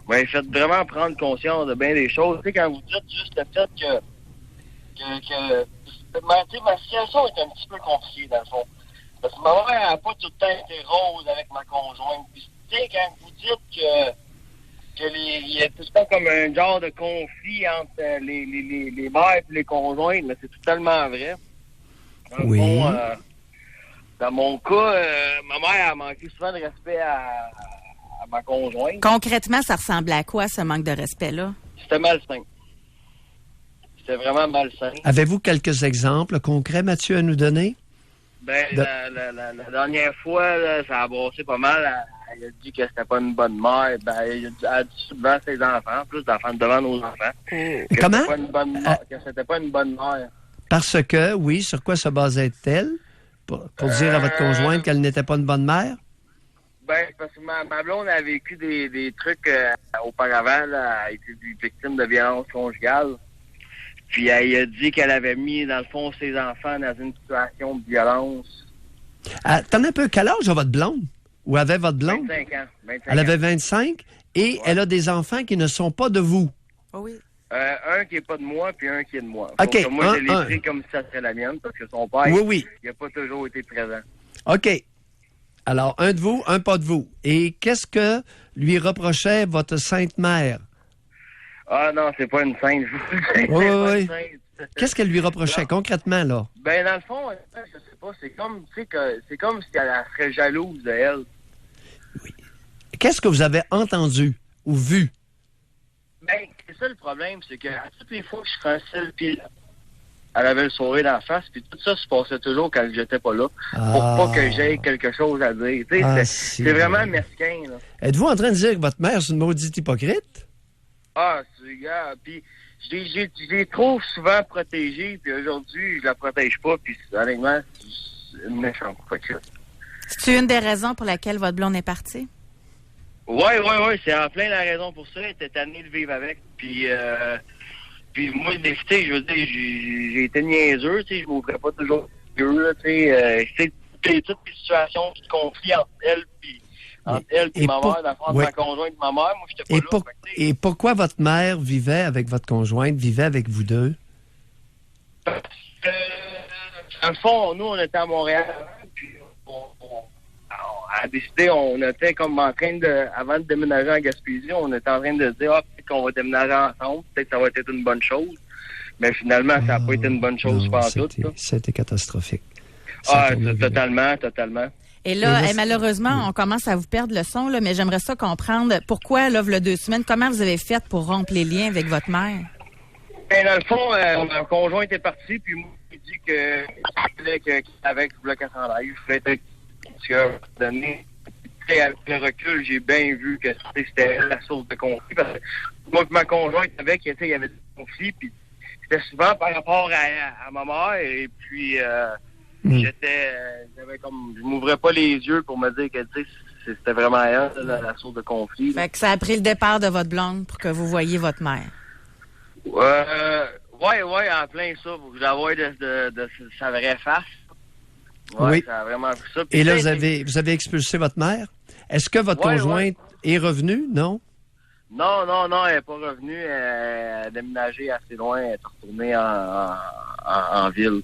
m'avez fait vraiment prendre conscience de bien des choses. Tu sais, quand vous dites juste le fait que ma situation est un petit peu compliquée, dans le fond. Parce que ma mère n'a pas tout le temps été rose avec ma conjointe. Puis, tu sais, quand vous dites il y a tout le temps comme un genre de conflit entre les mères et les conjointes, mais c'est totalement vrai. Oui. Dans mon cas, ma mère a manqué souvent de respect à ma conjointe. Concrètement, ça ressemblait à quoi, ce manque de respect-là? C'était malsain. C'était vraiment malsain. Avez-vous quelques exemples concrets, Mathieu, à nous donner? Ben, la dernière fois, là, ça a brossé pas mal. Elle a dit que c'était pas une bonne mère. Ben, elle a dit souvent à ses enfants, plus d'enfants devant nos enfants. Que Comment? Que c'était pas une bonne mère. Parce que, oui, sur quoi se basait-elle? Pour dire à votre conjointe qu'elle n'était pas une bonne mère? Ben, parce que ma blonde a vécu des trucs auparavant. Là, elle a été victime de violences conjugales. Puis elle a dit qu'elle avait mis, dans le fond, ses enfants dans une situation de violence. Attends un peu, quel âge a votre blonde? Ou avait votre blonde? 25 ans. Elle avait 25 et elle a des enfants qui ne sont pas de vous. Oh oui. Un qui n'est pas de moi, puis un qui est de moi. OK. Donc, moi, je l'ai pris comme si ça serait la mienne, parce que son père, Oui. il n'a pas toujours été présent. OK. Alors, un de vous, un pas de vous. Et qu'est-ce que lui reprochait votre sainte mère? Ah non, c'est pas une sainte. Oui. Qu'est-ce qu'elle lui reprochait concrètement, là? Ben, dans le fond, je sais pas, c'est comme si elle serait jalouse de elle. Oui. Qu'est-ce que vous avez entendu ou vu? Ben, c'est ça le problème, c'est que à toutes les fois que je franchissais le pilote, elle avait le sourire d'en face, puis tout ça se passait toujours quand j'étais pas là, pour pas que j'aie quelque chose à dire. Tu sais, c'est vraiment mesquin, là. Êtes-vous en train de dire que votre mère, c'est une maudite hypocrite? Ah, c'est gars, puis je l'ai trop souvent protégée, puis aujourd'hui, je la protège pas, puis honnêtement, c'est une méchante hypocrite. C'est une des raisons pour laquelle votre blonde est partie? Oui, c'est en plein la raison pour ça. Elle était tannée de vivre avec. Puis moi, tu sais, je veux dire, j'ai été niaiseux, tu sais, je m'ouvrais pas toujours les yeux, tu sais, toutes les situations de conflit entre elle et ma mère, entre ma conjointe et ma mère, moi, j'étais pas là. Et pourquoi votre mère vivait avec votre conjointe, vivait avec vous deux? Dans le fond, nous, on était à Montréal, puis on a décidé, on était comme en train de, avant de déménager en Gaspésie, on était en train de se dire, peut-être qu'on va déménager ensemble, peut-être que ça va être une bonne chose. Mais finalement, ça n'a pas été une bonne chose par tout. C'était catastrophique. Totalement. Et là, malheureusement, on commence à vous perdre le son, là, mais j'aimerais ça comprendre pourquoi, là, il y a 2 semaines, comment vous avez fait pour rompre les liens avec votre mère? Ben, dans le fond, ma conjointe est partie, puis moi, j'ai dit que je voulais qu'avec le bloc à s'en aille, je voulais être donné. Avec le recul, j'ai bien vu que c'était la source de conflit. Parce que moi et ma conjointe, il y avait des conflits, puis c'était souvent par rapport à ma mère, et puis je m'ouvrais pas les yeux pour me dire que c'était vraiment elle, la source de conflit. Fait que ça a pris le départ de votre blonde pour que vous voyiez votre mère. Ouais, en plein ça, pour que je la voie de sa vraie face. Ouais, oui. Ça a vraiment pris ça. Puis et là, vous avez expulsé votre mère? Est-ce que votre conjointe est revenue? Non? Non, elle n'est pas revenue. Elle a déménagé assez loin. Elle est retournée en ville.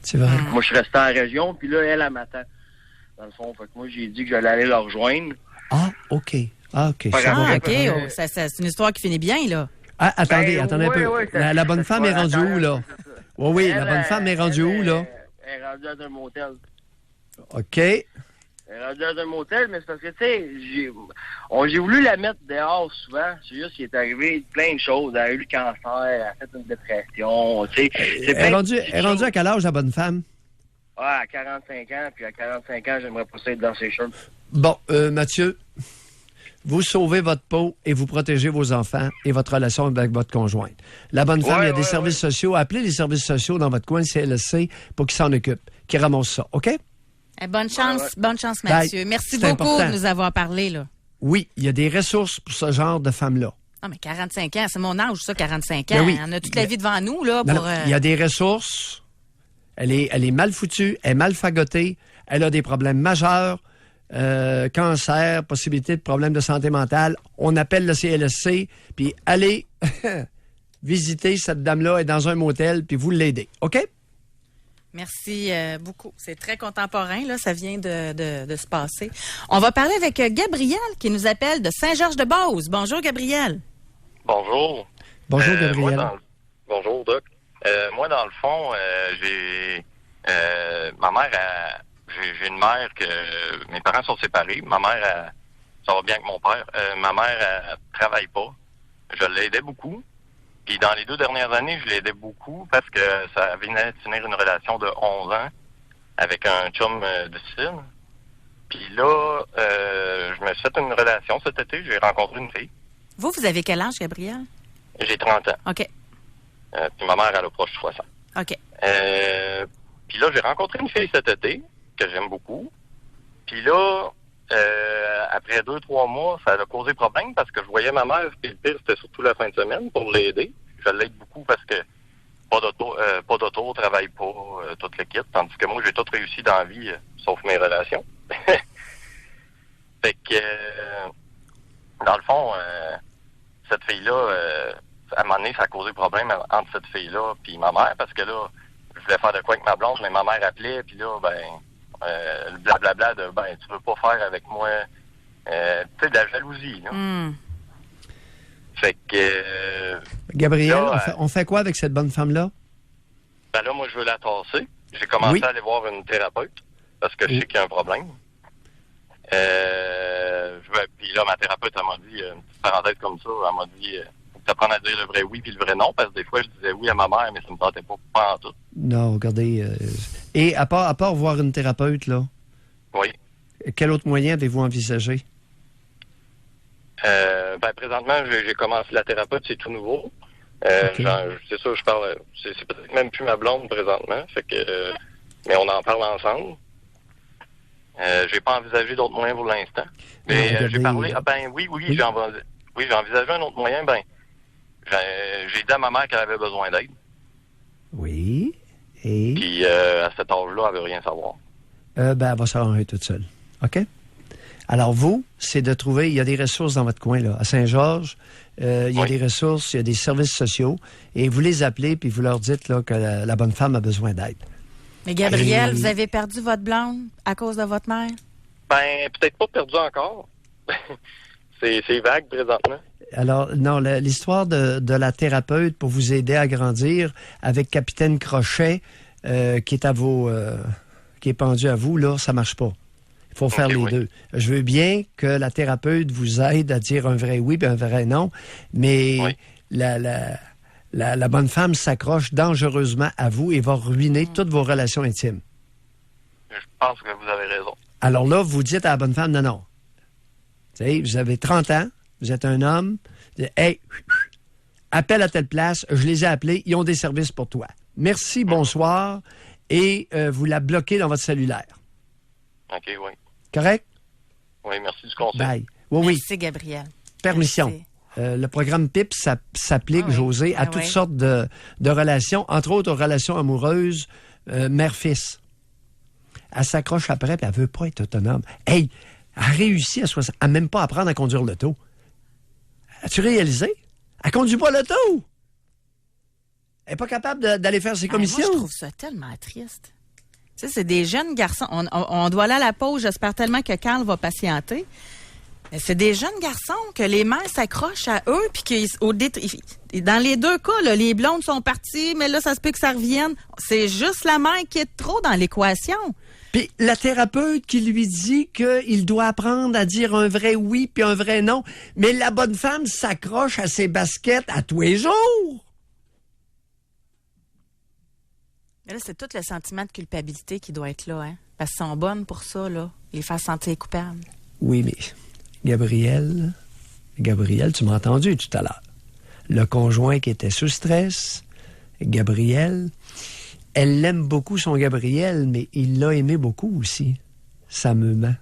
C'est vrai. Moi, je suis resté en région, puis là, elle m'attend. Dans le fond, fait que moi, j'ai dit que j'allais aller la rejoindre. Ah, OK. C'est une histoire qui finit bien, là. Ah, attendez un peu. La bonne femme est rendue où, là? Oui, la bonne femme est rendue où, là? Elle est rendue dans un motel. OK. Elle est rendue dans un motel, mais c'est parce que, tu sais, j'ai voulu la mettre dehors souvent. C'est juste qu'il est arrivé plein de choses. Elle a eu le cancer, elle a fait une dépression, tu sais. Elle est rendue à quel âge, la bonne femme? À 45 ans, puis à 45 ans, j'aimerais pas ça être dans ses cheveux. Bon, Mathieu, vous sauvez votre peau et vous protégez vos enfants et votre relation avec votre conjointe. La bonne femme, il y a des services sociaux. Appelez les services sociaux dans votre coin, le CLSC, pour qu'ils s'en occupent, qu'ils ramassent ça, OK? Bonne chance, Mathieu. Merci beaucoup important. de nous avoir parlé, là. Oui, il y a des ressources pour ce genre de femmes-là. Non, mais 45 ans, c'est mon âge, ça, 45 ans. Ben oui. On a toute la vie devant nous, là. Il y a des ressources. Elle est mal foutue, elle est mal fagotée, elle a des problèmes majeurs, cancer, possibilité de problèmes de santé mentale. On appelle le CLSC, puis allez visiter cette dame-là, elle est dans un motel, puis vous l'aidez. OK? Merci beaucoup. C'est très contemporain, là. Ça vient de se passer. On va parler avec Gabriel qui nous appelle de Saint-Georges-de-Beauce. Bonjour, Gabriel. Bonjour. Bonjour, Gabriel. Bonjour, Doc. Moi, dans le fond, j'ai... ma mère, j'ai une mère que... Mes parents sont séparés. Ma mère, ça va bien avec mon père. Ma mère, elle travaille pas. Je l'aidais beaucoup. Puis dans les 2 dernières années, je l'aidais beaucoup parce que ça venait de finir une relation de 11 ans avec un chum difficile. Puis là, je me suis fait une relation cet été. J'ai rencontré une fille. Vous avez quel âge, Gabriel? J'ai 30 ans. OK. Puis ma mère, elle a proche de 60. OK. Puis là, j'ai rencontré une fille cet été que j'aime beaucoup. Puis là, après 2-3 mois, ça a causé problème parce que je voyais ma mère, puis le pire, c'était surtout la fin de semaine pour l'aider. Je l'aide beaucoup parce que pas d'auto, travaille pas, toute l'équipe, tandis que moi, j'ai tout réussi dans la vie, sauf mes relations. Fait que, dans le fond, cette fille-là, à un moment donné, ça a causé problème entre cette fille-là puis ma mère, parce que là, je voulais faire de quoi avec ma blonde, mais ma mère appelait, puis là, le blablabla de, tu veux pas faire avec moi, tu sais, de la jalousie, là. Mm. Fait que... Gabriel, là, on fait quoi avec cette bonne femme-là? Là, moi, je veux la tasser. J'ai commencé à aller voir une thérapeute, parce que je sais qu'il y a un problème. Puis là, ma thérapeute, elle m'a dit, une petite parenthèse comme ça, elle m'a dit, faut que tu apprennes à dire le vrai oui puis le vrai non, parce que des fois, je disais oui à ma mère, mais ça me tentait pas en tout. Non, regardez. Et à part voir une thérapeute, là, Oui. quel autre moyen avez-vous envisagé? Présentement, j'ai commencé la thérapeute, c'est tout nouveau. Okay. C'est ça, je parle, c'est peut-être même plus ma blonde présentement, fait que, mais on en parle ensemble. J'ai pas envisagé d'autres moyens pour l'instant. Mais j'ai parlé, oui, j'ai envisagé un autre moyen, j'ai dit à ma mère qu'elle avait besoin d'aide. Oui. Et? Puis à cet âge-là, elle veut rien savoir. Elle va s'arranger toute seule. OK? Alors, vous, c'est de trouver, il y a des ressources dans votre coin, là. À Saint-Georges, il y a des ressources, il y a des services sociaux, et vous les appelez, puis vous leur dites là, que la bonne femme a besoin d'aide. Mais Gabriel, vous avez perdu votre blonde à cause de votre mère? Peut-être pas perdu encore. c'est vague présentement. Alors, non, l'histoire de la thérapeute pour vous aider à grandir avec Capitaine Crochet, qui est pendu à vous, là, ça marche pas. Il faut faire les deux. Je veux bien que la thérapeute vous aide à dire un vrai oui et un vrai non, mais la bonne femme s'accroche dangereusement à vous et va ruiner toutes vos relations intimes. Je pense que vous avez raison. Alors là, vous dites à la bonne femme, non. Tu sais, vous avez 30 ans, vous êtes un homme, hey, appelle à telle place, je les ai appelés, ils ont des services pour toi. Merci, bonsoir, et vous la bloquez dans votre cellulaire. OK, oui. Correct? Oui, merci du conseil. Bye. Oui. Merci, Gabriel. Permission. Merci. Le programme PIP s'applique, José, à toutes sortes de relations, entre autres aux relations amoureuses mère-fils. Elle s'accroche après, puis elle veut pas être autonome. Hey, elle a réussi à même pas apprendre à conduire l'auto. As-tu réalisé? Elle conduit pas l'auto! Elle n'est pas capable d'aller faire ses commissions. Moi, je trouve ça tellement triste. Tu sais, c'est des jeunes garçons. On doit aller à la pause. J'espère tellement que Carl va patienter. Mais c'est des jeunes garçons que les mères s'accrochent à eux, puis dans les deux cas, là, les blondes sont parties, mais là, ça se peut que ça revienne. C'est juste la mère qui est trop dans l'équation. Puis la thérapeute qui lui dit qu'il doit apprendre à dire un vrai oui puis un vrai non, mais la bonne femme s'accroche à ses baskets à tous les jours. Mais là, c'est tout le sentiment de culpabilité qui doit être là, hein? Parce qu'elles sont bonnes pour ça, là, les faire sentir coupables. Oui, mais Gabriel, tu m'as entendu tout à l'heure. Le conjoint qui était sous stress, Gabriel, elle l'aime beaucoup, son Gabriel, mais il l'a aimé beaucoup aussi. Ça me ment.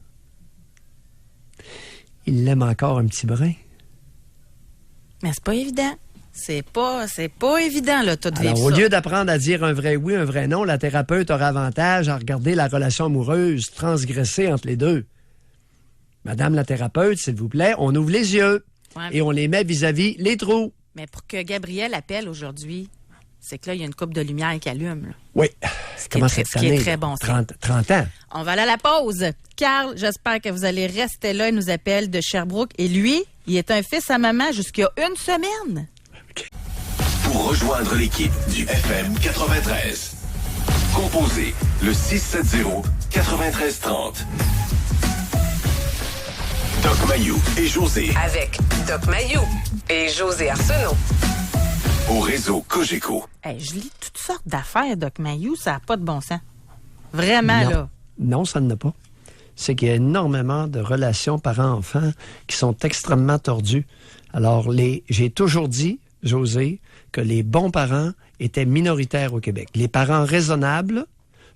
Il l'aime encore un petit brin. Mais c'est pas évident. C'est pas évident, là, tout vivre ça. Alors, au lieu d'apprendre à dire un vrai oui, un vrai non, la thérapeute aura avantage à regarder la relation amoureuse transgresser entre les deux. Madame la thérapeute, s'il vous plaît, on ouvre les yeux et on les met vis-à-vis les trous. Mais pour que Gabriel appelle aujourd'hui, c'est que là, il y a une coupe de lumière qui allume. Là. Oui. Ce qui est très bon. 30 ans. On va aller à la pause. Carl, j'espère que vous allez rester là. Il nous appelle de Sherbrooke. Et lui, il est un fils à maman jusqu'il y a une semaine. Pour rejoindre l'équipe du FM 93, composez le 670-9330. Doc Mayou et José. Avec Doc Mayou et José Arsenault. Au réseau Cogeco. Hey, je lis toutes sortes d'affaires, Doc Mayou. Ça n'a pas de bon sens. Vraiment, non. là. Non, ça ne l'a pas. C'est qu'il y a énormément de relations parents-enfants qui sont extrêmement tordues. Alors, j'ai toujours dit, José, que les bons parents étaient minoritaires au Québec. Les parents raisonnables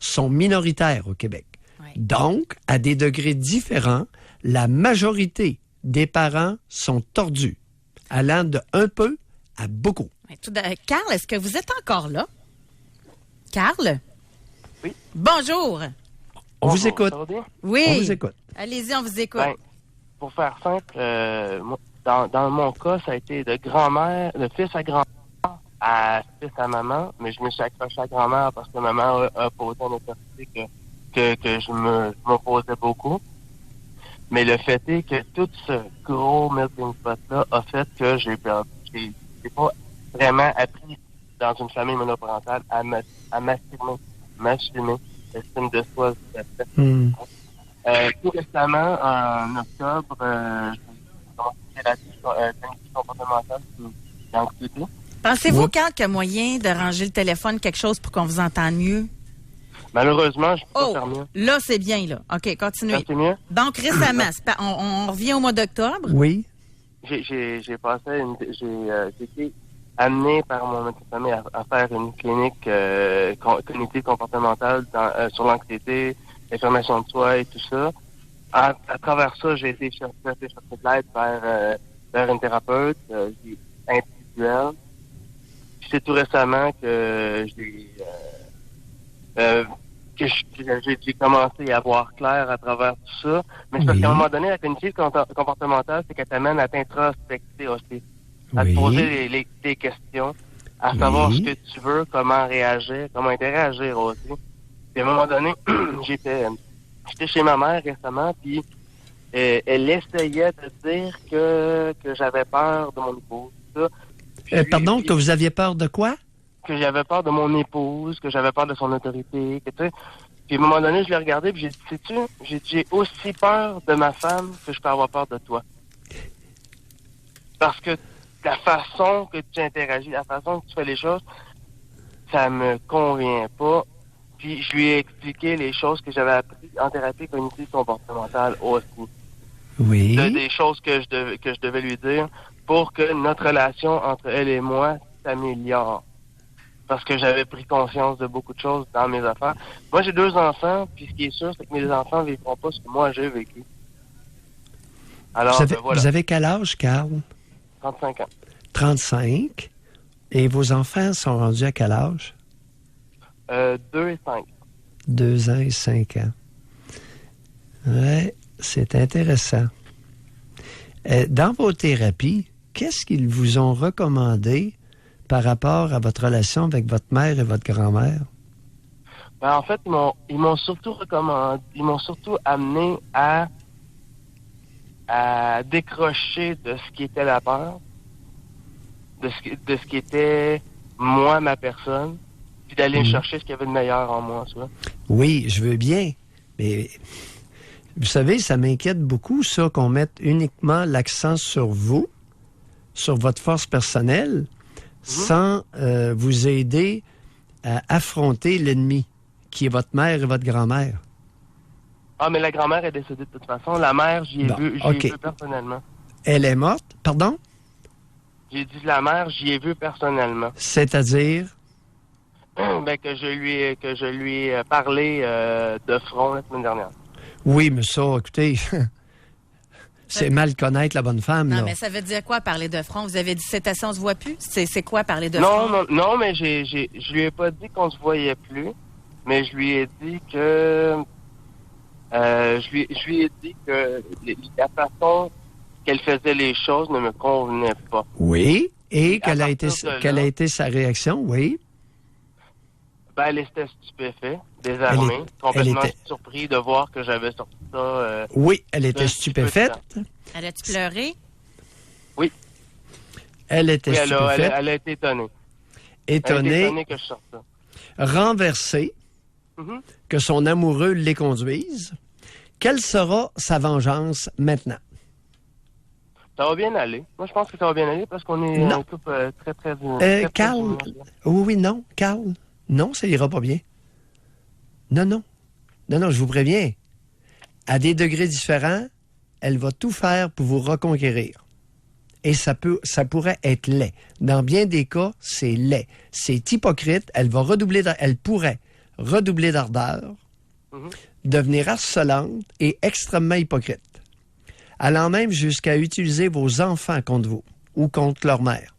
sont minoritaires au Québec. Oui. Donc, à des degrés différents, la majorité des parents sont tordus, allant de un peu à beaucoup. Carl, est-ce que vous êtes encore là? Carl? Oui. Bonjour. On vous écoute. Ça va bien? Oui. On vous écoute. Allez-y, on vous écoute. Ben, pour faire simple, dans mon cas, ça a été de grand-mère, de fils à grand-mère à fils à maman, mais je me suis accroché à grand-mère parce que maman a posé une autorité que je m'opposais beaucoup. Mais le fait est que tout ce gros melting pot-là a fait que j'ai pas vraiment appris dans une famille monoparentale à m'assumer, l'estime de soi. Tout récemment, en octobre, j'ai commencé la thérapie comportementale et l'anxiété. Pensez-vous, Carl, qu'il y a moyen de ranger le téléphone, quelque chose pour qu'on vous entende mieux? Malheureusement, je peux pas faire mieux. Là, c'est bien, là. OK, continuez. Là, c'est mieux? Donc, récemment, on revient au mois d'octobre. Oui. J'ai été amené par mon médecin de famille à faire une clinique cognitive comportementale sur l'anxiété, l'information de soi et tout ça. À travers ça, j'ai été chercher de l'aide vers une thérapeute individuelle. Puis c'est tout récemment que j'ai commencé à voir clair à travers tout ça. Mais c'est parce qu'à un moment donné, la cognitive comportementale, c'est qu'elle t'amène à t'introspecter aussi. À te poser des questions, à savoir ce que tu veux, comment réagir, comment interagir aussi. Puis à un moment donné, j'étais chez ma mère récemment, puis elle essayait de dire que j'avais peur de mon épouse. Pardon, que vous aviez peur de quoi? Que j'avais peur de mon épouse, que j'avais peur de son autorité, que tu sais. Puis à un moment donné, je l'ai regardé, puis j'ai dit, sais-tu, j'ai aussi peur de ma femme que je peux avoir peur de toi. Parce que la façon que tu interagis, la façon que tu fais les choses, ça me convient pas. Puis je lui ai expliqué les choses que j'avais apprises en thérapie cognitive comportementale aussi. Oui. Des choses que je devais lui dire pour que notre relation entre elle et moi s'améliore. Parce que j'avais pris conscience de beaucoup de choses dans mes affaires. Moi, j'ai 2 enfants, puis ce qui est sûr, c'est que mes enfants ne vivront pas ce que moi j'ai vécu. Alors, voilà. Vous avez quel âge, Carl? 35 ans. 35. Et vos enfants sont rendus à quel âge? 2 et 5. 2 ans et 5 ans. Ouais, c'est intéressant. Dans vos thérapies, qu'est-ce qu'ils vous ont recommandé par rapport à votre relation avec votre mère et votre grand-mère? Ben, en fait, ils m'ont surtout amené à décrocher de ce qui était la peur, de ce qui était moi, ma personne, puis d'aller chercher ce qu'il y avait de meilleur en moi, tu vois. Oui, je veux bien, mais vous savez, ça m'inquiète beaucoup, ça, qu'on mette uniquement l'accent sur vous, sur votre force personnelle, sans vous aider à affronter l'ennemi, qui est votre mère et votre grand-mère. Ah, mais la grand-mère est décédée de toute façon. La mère, j'y ai vu personnellement. Elle est morte? Pardon? J'ai dit la mère, j'y ai vu personnellement. C'est-à-dire? Ben, que je lui ai parlé de front la semaine dernière. Oui, mais ça, écoutez... C'est mal connaître la bonne femme, non, là. mais ça veut dire quoi, parler de front? Vous avez dit, cette on se voit plus? C'est quoi, parler de front? Non, mais je lui ai pas dit qu'on se voyait plus, mais je lui ai dit que... je lui ai dit que la façon qu'elle faisait les choses ne me convenait pas. Oui, et quelle a été sa réaction, oui? Ben, elle était stupéfaite, désarmée, complètement surprise de voir que j'avais sorti ça. Oui, elle était stupéfaite. Elle a-tu pleuré? Oui. Elle était stupéfaite. Elle a été étonnée. Étonnée. Elle a été étonnée que je sorte ça. Renversée, que son amoureux les conduise. Quelle sera sa vengeance maintenant? Ça va bien aller. Moi, je pense que ça va bien aller parce qu'on est un couple très, très... Carl, oui, non, Carl, non, ça ira pas bien. Non, je vous préviens. À des degrés différents, elle va tout faire pour vous reconquérir. Et ça pourrait être laid. Dans bien des cas, c'est laid. C'est hypocrite. Elle pourrait redoubler d'ardeur, devenir harcelante et extrêmement hypocrite, allant même jusqu'à utiliser vos enfants contre vous ou contre leur mère.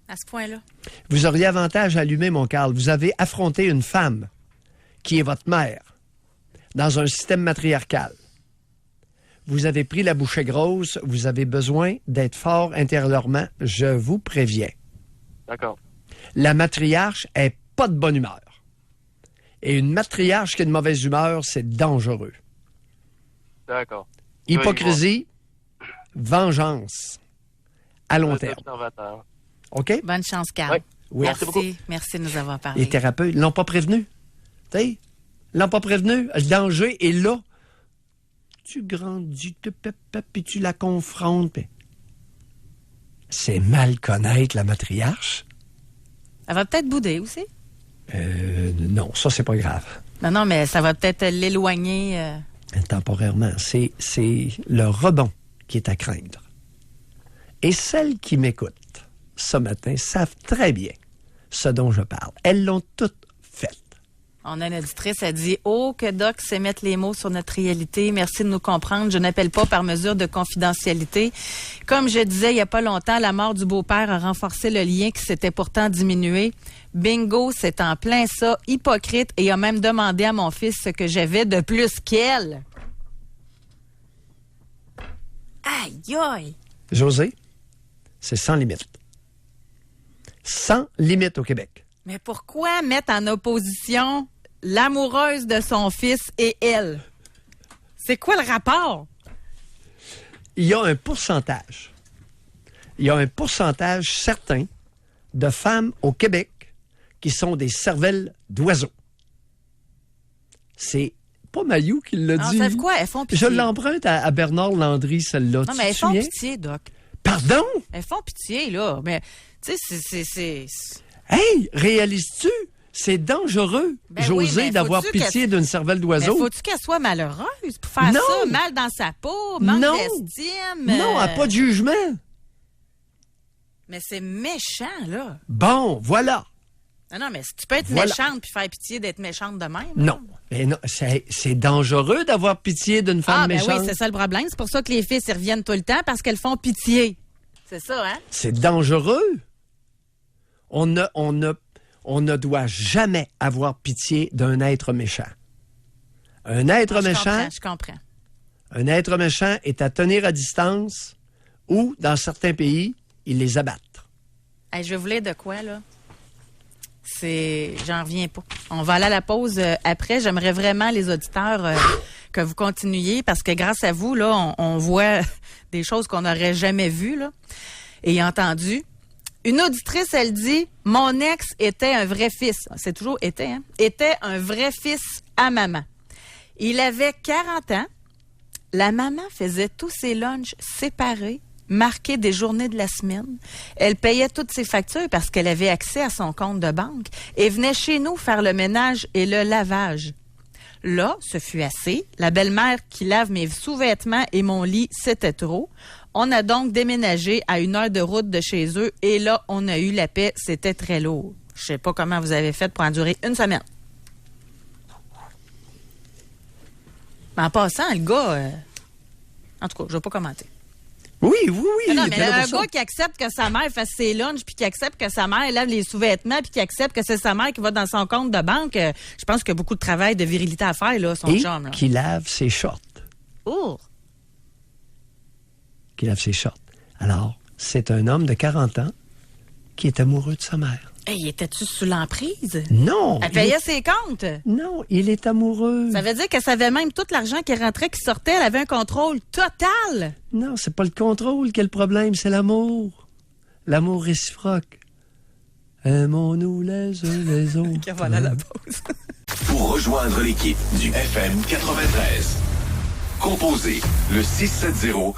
À ce point-là. Vous auriez avantage à allumer, mon Carl. Vous avez affronté une femme qui est votre mère dans un système matriarcal. Vous avez pris la bouchée grosse. Vous avez besoin d'être fort intérieurement. Je vous préviens. D'accord. La matriarche est pas de bonne humeur. Et une matriarche qui est de mauvaise humeur, c'est dangereux. D'accord. Hypocrisie, vengeance, à long terme. OK? Bonne chance, Carl. Oui. Merci de nous avoir parlé. Les thérapeutes ne l'ont pas prévenu. Ils l'ont pas prévenu. Le danger est là. Tu grandis, puis tu la confrontes. Puis... C'est mal connaître la matriarche. Elle va peut-être bouder aussi. Non, ça, c'est pas grave. Non, mais ça va peut-être l'éloigner. Temporairement. C'est le rebond qui est à craindre. Et celles qui m'écoutent ce matin savent très bien ce dont je parle. Elles l'ont toutes fait. On a une auditrice, elle dit « Oh, que Doc sait mettre les mots sur notre réalité. Merci de nous comprendre. Je n'appelle pas par mesure de confidentialité. Comme je disais il n'y a pas longtemps, la mort du beau-père a renforcé le lien qui s'était pourtant diminué. Bingo, c'est en plein ça, hypocrite, et a même demandé à mon fils ce que j'avais de plus qu'elle. » Aïe, aïe! José, c'est sans limite. Sans limite au Québec. Mais pourquoi mettre en opposition l'amoureuse de son fils et elle? C'est quoi le rapport? Il y a un pourcentage certain de femmes au Québec qui sont des cervelles d'oiseaux. C'est pas Mayou qui l'a dit. Ça fait quoi? Elles font pitié. Je l'emprunte à Bernard Landry, celle-là. Non, mais elles font pitié, Doc. Pardon? Elles font pitié, là. Mais, tu sais, c'est... Hey, réalises-tu? C'est dangereux, José, d'avoir pitié d'une cervelle d'oiseau. Mais faut-tu qu'elle soit malheureuse pour faire ça? Mal dans sa peau, manque d'estime? Non, elle n'a pas de jugement. Mais c'est méchant, là. Bon, voilà. Non, mais tu peux être méchante puis faire pitié d'être méchante de même. Non. Mais non, c'est dangereux d'avoir pitié d'une femme méchante. Oui, c'est ça le problème. C'est pour ça que les filles s'y reviennent tout le temps, parce qu'elles font pitié. C'est ça, hein? C'est dangereux. On ne doit jamais avoir pitié d'un être méchant. Un être méchant... Je comprends. Un être méchant est à tenir à distance ou, dans certains pays, ils les abattent. Hey, je vais vous lire de quoi, là? J'en reviens pas. On va aller à la pause après. J'aimerais vraiment, les auditeurs, que vous continuiez, parce que grâce à vous, là, on voit des choses qu'on n'aurait jamais vues, là, et entendues. Une auditrice, elle dit « Mon ex était un vrai fils. » C'est toujours « était », hein? « Était un vrai fils à maman. Il avait 40 ans. La maman faisait tous ses lunchs séparés, marqués des journées de la semaine. Elle payait toutes ses factures parce qu'elle avait accès à son compte de banque et venait chez nous faire le ménage et le lavage. Là, ce fut assez. La belle-mère qui lave mes sous-vêtements et mon lit, c'était trop. On a donc déménagé à 1 heure de route de chez eux et là, on a eu la paix. C'était très lourd. Je sais pas comment vous avez fait pour endurer 1 semaine. Mais en passant, le gars... En tout cas, je vais pas commenter. Oui. Non, mais un gars qui accepte que sa mère fasse ses lunchs, puis qui accepte que sa mère lave les sous-vêtements, puis qui accepte que c'est sa mère qui va dans son compte de banque, je pense qu'il y a beaucoup de travail de virilité à faire, là, son chum. Là. Qui lave ses shorts. Oh! Qui lave ses shorts. Alors, c'est un homme de 40 ans qui est amoureux de sa mère. Hey, étais-tu sous l'emprise? Non. Elle payait ses comptes? Non, il est amoureux. Ça veut dire qu'elle savait même tout l'argent qui rentrait, qui sortait. Elle avait un contrôle total. Non, c'est pas le contrôle qui est le problème, c'est l'amour. L'amour réciproque. Aimons-nous les uns les autres. OK, voilà la pause. Pour rejoindre l'équipe du FM 93, composez le 670-9330.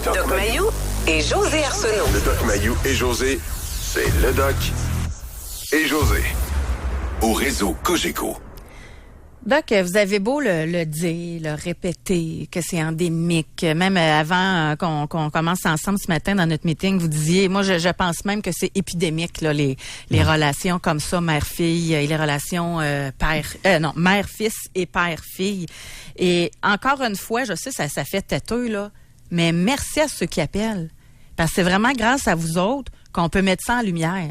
Doc Mayou et José Arsenault. Le Doc Mayou et José, c'est le Doc et José. Au réseau Cogeco. Doc, vous avez beau le dire, le répéter, que c'est endémique. Même avant qu'on commence ensemble ce matin dans notre meeting, vous disiez, moi je pense même que c'est épidémique, là, les relations comme ça, mère-fille, et les relations mère-fils et père-fille. Et encore une fois, je sais, ça fait têteux, là, mais merci à ceux qui appellent. Parce que c'est vraiment grâce à vous autres qu'on peut mettre ça en lumière.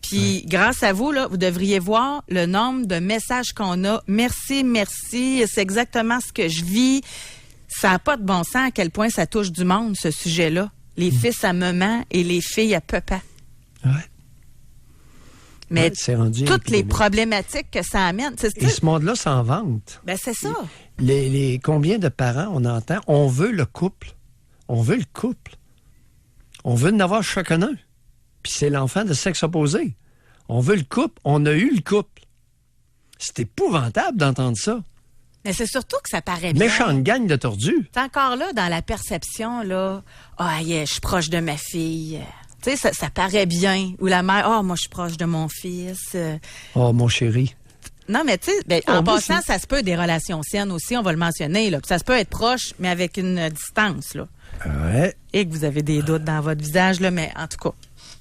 Puis, grâce à vous, là, vous devriez voir le nombre de messages qu'on a. Merci, c'est exactement ce que je vis. Ça n'a pas de bon sens à quel point ça touche du monde, ce sujet-là. Les fils à maman et les filles à papa. Ouais. Mais c'est rendu toutes les problématiques que ça amène. Et ce monde-là s'en vante. Ben, c'est ça. Combien de parents on entend? On veut le couple. On veut le couple. On veut en avoir chacun un. Puis c'est l'enfant de sexe opposé. On veut le couple. On a eu le couple. C'est épouvantable d'entendre ça. Mais c'est surtout que ça paraît bien. Méchante gang de tordus. C'est encore là, dans la perception, là. Ah, je suis proche de ma fille. Tu sais, ça paraît bien. Ou la mère, moi, je suis proche de mon fils. Oh, mon chéri. Non, mais tu sais, en passant, ça se peut des relations saines aussi, on va le mentionner, là. Ça se peut être proche, mais avec une distance, là. Ouais. Et que vous avez des doutes dans votre visage, là, mais en tout cas.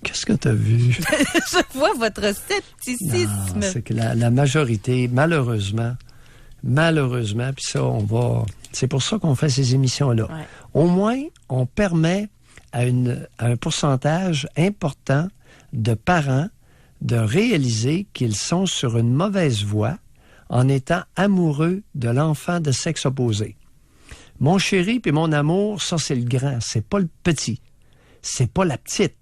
Qu'est-ce que tu as vu? Je vois votre scepticisme. Non, c'est que la majorité, malheureusement, puis ça, c'est pour ça qu'on fait ces émissions-là. Ouais. Au moins, on permet à un pourcentage important de parents de réaliser qu'ils sont sur une mauvaise voie en étant amoureux de l'enfant de sexe opposé. Mon chéri puis mon amour, ça, c'est le grand. C'est pas le petit. C'est pas la petite.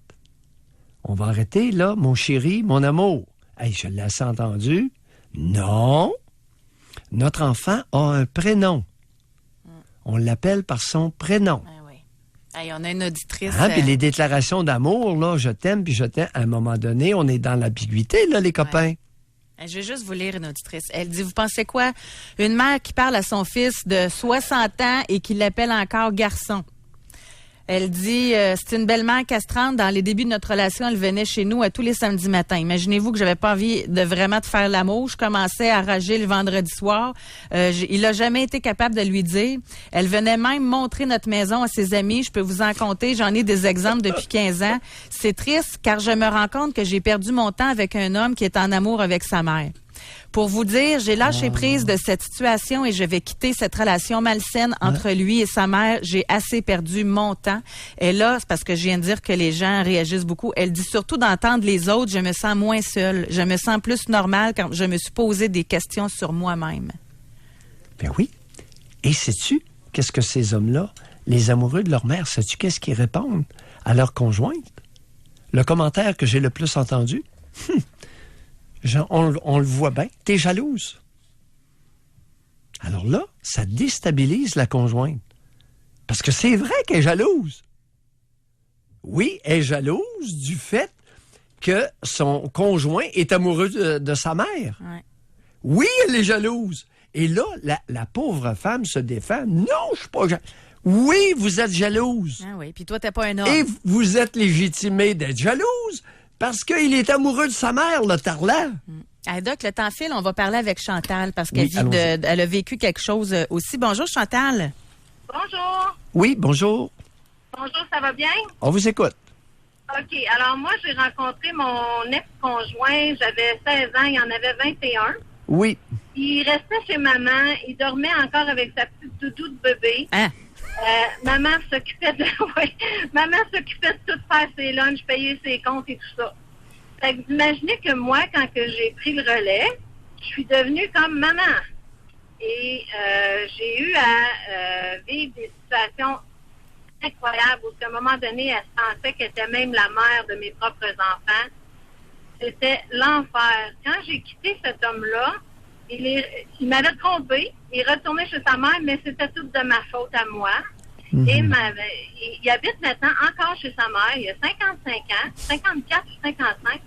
On va arrêter, là, mon chéri, mon amour. Hey, je l'ai assez entendu. Non. Notre enfant a un prénom. On l'appelle par son prénom. Ah oui. Hey, on a une auditrice. Puis les déclarations d'amour, là, je t'aime, puis je t'aime. À un moment donné, on est dans l'ambiguïté, là, les copains. Je vais juste vous lire une auditrice. Elle dit, vous pensez quoi? Une mère qui parle à son fils de 60 ans et qui l'appelle encore garçon. Elle dit, c'est une belle-mère castrante. Dans les débuts de notre relation, elle venait chez nous tous les samedis matins. Imaginez-vous que j'avais pas envie de vraiment de faire l'amour. Je commençais à rager le vendredi soir. Il a jamais été capable de lui dire. Elle venait même montrer notre maison à ses amis. Je peux vous en compter. J'en ai des exemples depuis 15 ans. C'est triste car je me rends compte que j'ai perdu mon temps avec un homme qui est en amour avec sa mère. Pour vous dire, j'ai lâché prise de cette situation et je vais quitter cette relation malsaine entre lui et sa mère. J'ai assez perdu mon temps. Et là, c'est parce que je viens de dire que les gens réagissent beaucoup. Elle dit surtout d'entendre les autres, je me sens moins seule. Je me sens plus normale quand je me suis posé des questions sur moi-même. Ben oui. Et sais-tu qu'est-ce que ces hommes-là, les amoureux de leur mère, sais-tu qu'est-ce qu'ils répondent à leur conjointe? Le commentaire que j'ai le plus entendu? On le voit bien. T'es jalouse. Alors là, ça déstabilise la conjointe. Parce que c'est vrai qu'elle est jalouse. Oui, elle est jalouse du fait que son conjoint est amoureux de sa mère. Ouais. Oui, elle est jalouse. Et là, la pauvre femme se défend. Non, je suis pas jalouse. Oui, vous êtes jalouse. Ah oui, puis toi, t'es pas un homme. Et vous êtes légitimée d'être jalouse. Parce qu'il est amoureux de sa mère, le tarlat. Ah, Doc, le temps file, on va parler avec Chantal parce qu'elle elle a vécu quelque chose aussi. Bonjour, Chantal. Bonjour. Oui, bonjour. Bonjour, ça va bien? On vous écoute. OK. Alors, moi, j'ai rencontré mon ex-conjoint. J'avais 16 ans, il en avait 21. Oui. Il restait chez maman. Il dormait encore avec sa petite doudou de bébé. Hein? Maman s'occupait de tout faire ses lunchs, payer ses comptes et tout ça. Fait que vous imaginez que moi, quand que j'ai pris le relais, je suis devenue comme maman. Et j'ai eu à vivre des situations incroyable, où à un moment donné, elle pensait qu'elle était même la mère de mes propres enfants. C'était l'enfer. Quand j'ai quitté cet homme-là, il m'avait trompé, il retournait chez sa mère, mais c'était tout de ma faute à moi. Et il habite maintenant encore chez sa mère, il a 55 ans, 54 ou 55.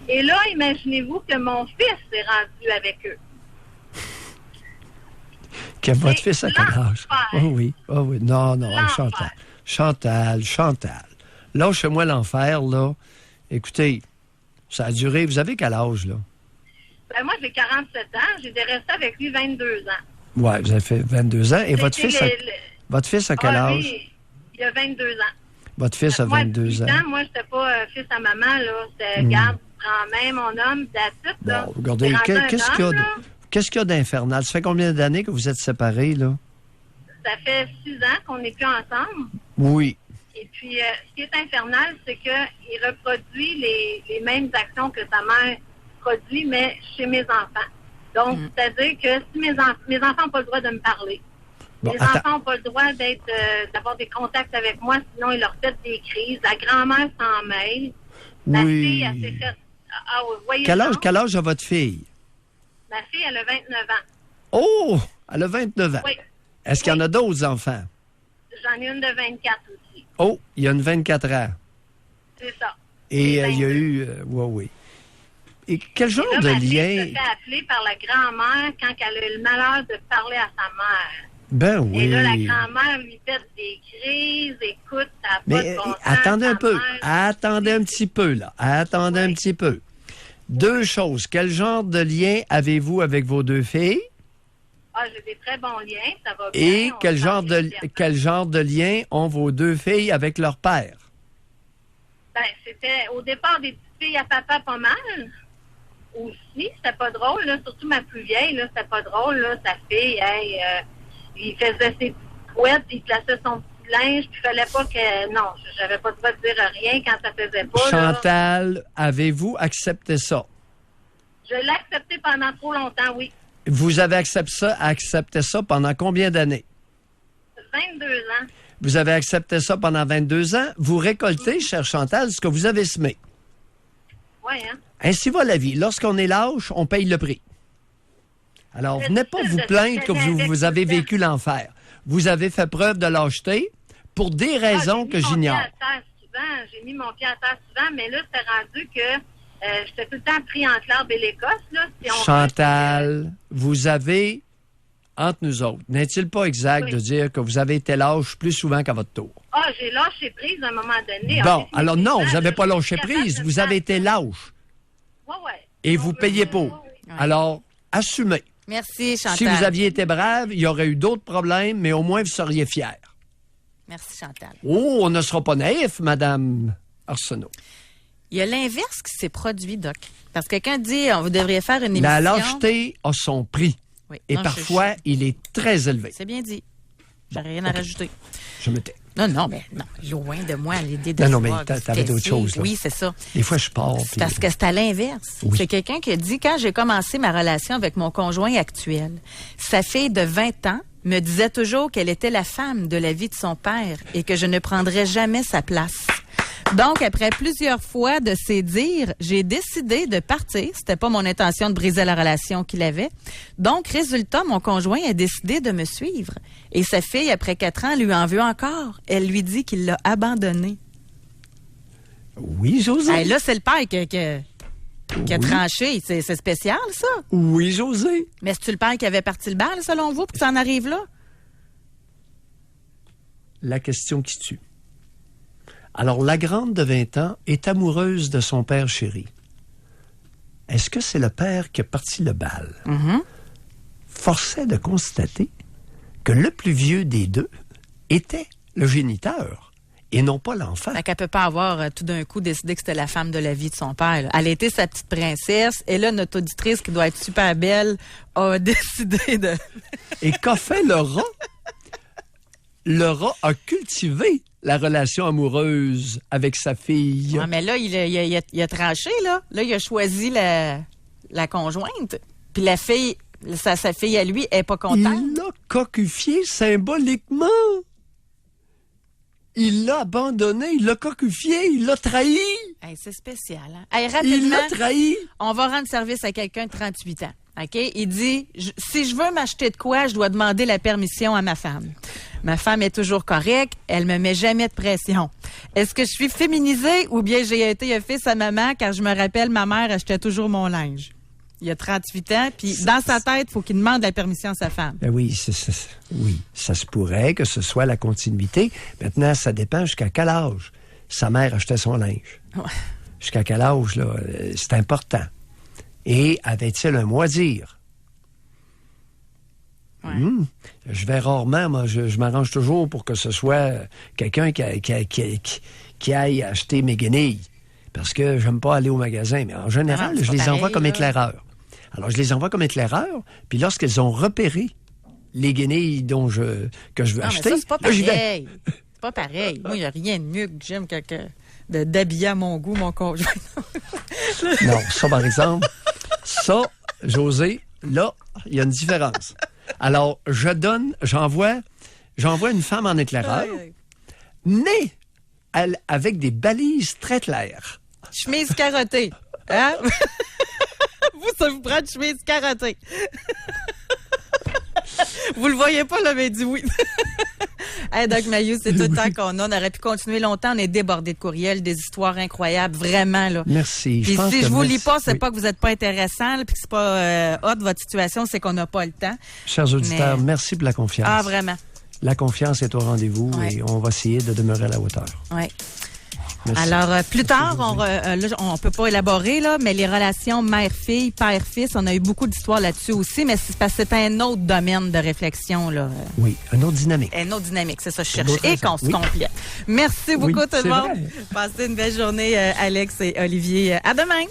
Et là, imaginez-vous que mon fils s'est rendu avec eux. Que votre fils a quel âge? Oh oui. Non, Chantal. Lâchez-moi l'enfer, là. Écoutez, ça a duré. Vous avez quel âge, là? Ben moi, j'ai 47 ans. J'ai resté avec lui 22 ans. Oui, vous avez fait 22 ans. Et votre fils a quel âge? Lui, il a 22 ans. Votre fils a 22 ans. Moi, j'étais pas fils à maman, là. C'était garde, grand-mère, mon homme, d'attitude, là. Bon, regardez, qu'est-ce qu'il y a d'infernal? Ça fait combien d'années que vous êtes séparés, là? Ça fait 6 ans qu'on n'est plus ensemble. Oui. Et puis, ce qui est infernal, c'est qu'il reproduit les mêmes actions que sa mère produit, mais chez mes enfants. Donc, c'est-à-dire que si mes enfants n'ont pas le droit de me parler, les enfants n'ont pas le droit d'avoir des contacts avec moi, sinon ils leur fait des crises. La grand-mère s'en mêle. Ma fille, elle s'est faite... Ah oui, voyez quel âge a votre fille? Ma fille, elle a 29 ans. Oh! Elle a 29 ans. Oui. Est-ce qu'il y en a d'autres enfants? J'en ai une de 24 aussi. Oh, il y a une 24 ans. C'est ça. Et il y a eu... oui. Et quel genre de lien... Ma fille se fait appeler par la grand-mère quand elle a eu le malheur de parler à sa mère. Ben oui. Et là, la grand-mère lui fait des crises, écoute, ça n'a pas de bon sens. Attendez un peu. Attendez un petit peu, là. Attendez un petit peu. Deux choses. Quel genre de lien avez-vous avec vos deux filles? Ah, j'ai des très bons liens, ça va bien. Et quel genre de lien ont vos deux filles avec leur père? Ben, c'était au départ des petites filles à papa pas mal. Aussi, c'était pas drôle, là. Surtout ma plus vieille, là, c'était pas drôle, là. Sa fille, il faisait ses petites couettes, il plaçait son petit linge, puis il fallait pas que... Non, j'avais pas le droit de dire rien quand ça faisait pas, Chantal, là. Avez-vous accepté ça? Je l'ai accepté pendant trop longtemps, oui. Vous avez accepté ça pendant combien d'années? 22 ans. Vous avez accepté ça pendant 22 ans. Vous récoltez, chère Chantal, ce que vous avez semé. Oui, hein? Ainsi va la vie. Lorsqu'on est lâche, on paye le prix. Alors, venez pas vous plaindre que vous avez vécu l'enfer. Vous avez fait preuve de lâcheté pour des raisons que j'ignore. J'ai mis mon pied à terre souvent, mais là, c'est rendu que j'étais tout le temps pris entre l'arbre et l'Écosse. Là, Chantal, vous avez, entre nous autres, n'est-il pas exact de dire que vous avez été lâche plus souvent qu'à votre tour? Ah, j'ai lâché prise à un moment donné. Bon, alors non, vous n'avez pas lâché prise, vous avez été lâche. Oui. Et vous payez pour. Alors, assumez. Merci, Chantal. Si vous aviez été brave, il y aurait eu d'autres problèmes, mais au moins, vous seriez fiers. Merci, Chantal. Oh, on ne sera pas naïf, Madame Arsenault. Il y a l'inverse qui s'est produit, Doc. Parce que quelqu'un dit, vous devriez faire une émission... La lâcheté a son prix. Oui. Et non, parfois, il est très élevé. C'est bien dit. J'ai rien à rajouter. Je me tais. Non, mais non, loin de moi l'idée de... Non, mais t'avais d'autres choses, là. Oui, c'est ça. Des fois, je pars. Parce que c'est à l'inverse. Oui. C'est quelqu'un qui a dit, quand j'ai commencé ma relation avec mon conjoint actuel, sa fille de 20 ans me disait toujours qu'elle était la femme de la vie de son père et que je ne prendrais jamais sa place. Donc, après plusieurs fois de ces dires, j'ai décidé de partir. C'était pas mon intention de briser la relation qu'il avait. Donc, résultat, mon conjoint a décidé de me suivre. Et sa fille, après 4 ans, lui en veut encore. Elle lui dit qu'il l'a abandonnée. Oui, José. Hey, là, c'est le père qui a tranché. C'est spécial, ça? Oui, José. Mais c'est-tu le père qui avait parti le bal, selon vous, pour que ça en arrive là? La question qui tue. Alors, la grande de 20 ans est amoureuse de son père chéri. Est-ce que c'est le père qui a parti le bal? Mm-hmm. Force est de constater que le plus vieux des deux était le géniteur et non pas l'enfant. Fait qu'elle peut pas avoir tout d'un coup décidé que c'était la femme de la vie de son père. Là. Elle était sa petite princesse et là, notre auditrice qui doit être super belle a décidé de... Et qu'a fait le rat? Le rat a cultivé la relation amoureuse avec sa fille. Ah, mais là, il a tranché, là. Là, il a choisi la conjointe. Puis la fille, sa fille à lui, elle n'est pas contente. Il l'a cocufié symboliquement. Il l'a abandonné, il l'a cocufié, il l'a trahi. Hey, c'est spécial, hein? Hey, rapidement, il l'a trahi. On va rendre service à quelqu'un de 38 ans. OK? Il dit, si je veux m'acheter de quoi, je dois demander la permission à ma femme. Ma femme est toujours correcte. Elle me met jamais de pression. Est-ce que je suis féminisée ou bien j'ai été un fils à maman car je me rappelle ma mère achetait toujours mon linge? Il a 38 ans, puis dans sa tête, il faut qu'il demande la permission à sa femme. Ben oui, oui, ça se pourrait que ce soit la continuité. Maintenant, ça dépend jusqu'à quel âge sa mère achetait son linge. Ouais. Jusqu'à quel âge, là, c'est important. Et avait-il un mot à dire? Ouais. Je vais rarement, moi, je m'arrange toujours pour que ce soit quelqu'un qui aille acheter mes guenilles. Parce que j'aime pas aller au magasin. Mais en général, je les envoie comme éclaireurs. Alors, je les envoie comme éclaireurs, puis lorsqu'elles ont repéré les guenilles que je veux acheter, mais ça, c'est pas là, j'y vais. pareil. C'est pas pareil. Moi, il n'y a rien de mieux que j'aime d'habiller à mon goût mon conjoint. Non, ça, par exemple, ça, José, là, il y a une différence. Alors, j'envoie une femme en éclaireur, née avec des balises très claires. Chemise carottée. Hein? Vous, ça vous prend une chemise carottée. Vous le voyez pas, là, mais dis oui. Hey, Doc Mayou, c'est tout le temps qu'on a. On aurait pu continuer longtemps. On est débordé de courriels, des histoires incroyables, vraiment, là. Merci. Puis si je vous lis pas, c'est pas que vous êtes pas intéressant, là, puis que c'est pas hot votre situation, c'est qu'on n'a pas le temps. Chers auditeurs, merci pour la confiance. Ah, vraiment. La confiance est au rendez-vous et on va essayer de demeurer à la hauteur. Oui. Merci. Alors, plus tard, on peut pas élaborer, là, mais les relations mère-fille, père-fils, on a eu beaucoup d'histoires là-dessus aussi, mais c'est parce que c'est un autre domaine de réflexion, là. Oui, un autre dynamique. Un autre dynamique, c'est ça, je cherche. Et qu'on se complète. Merci beaucoup, tout le monde. Passez une belle journée, Alex et Olivier. À demain.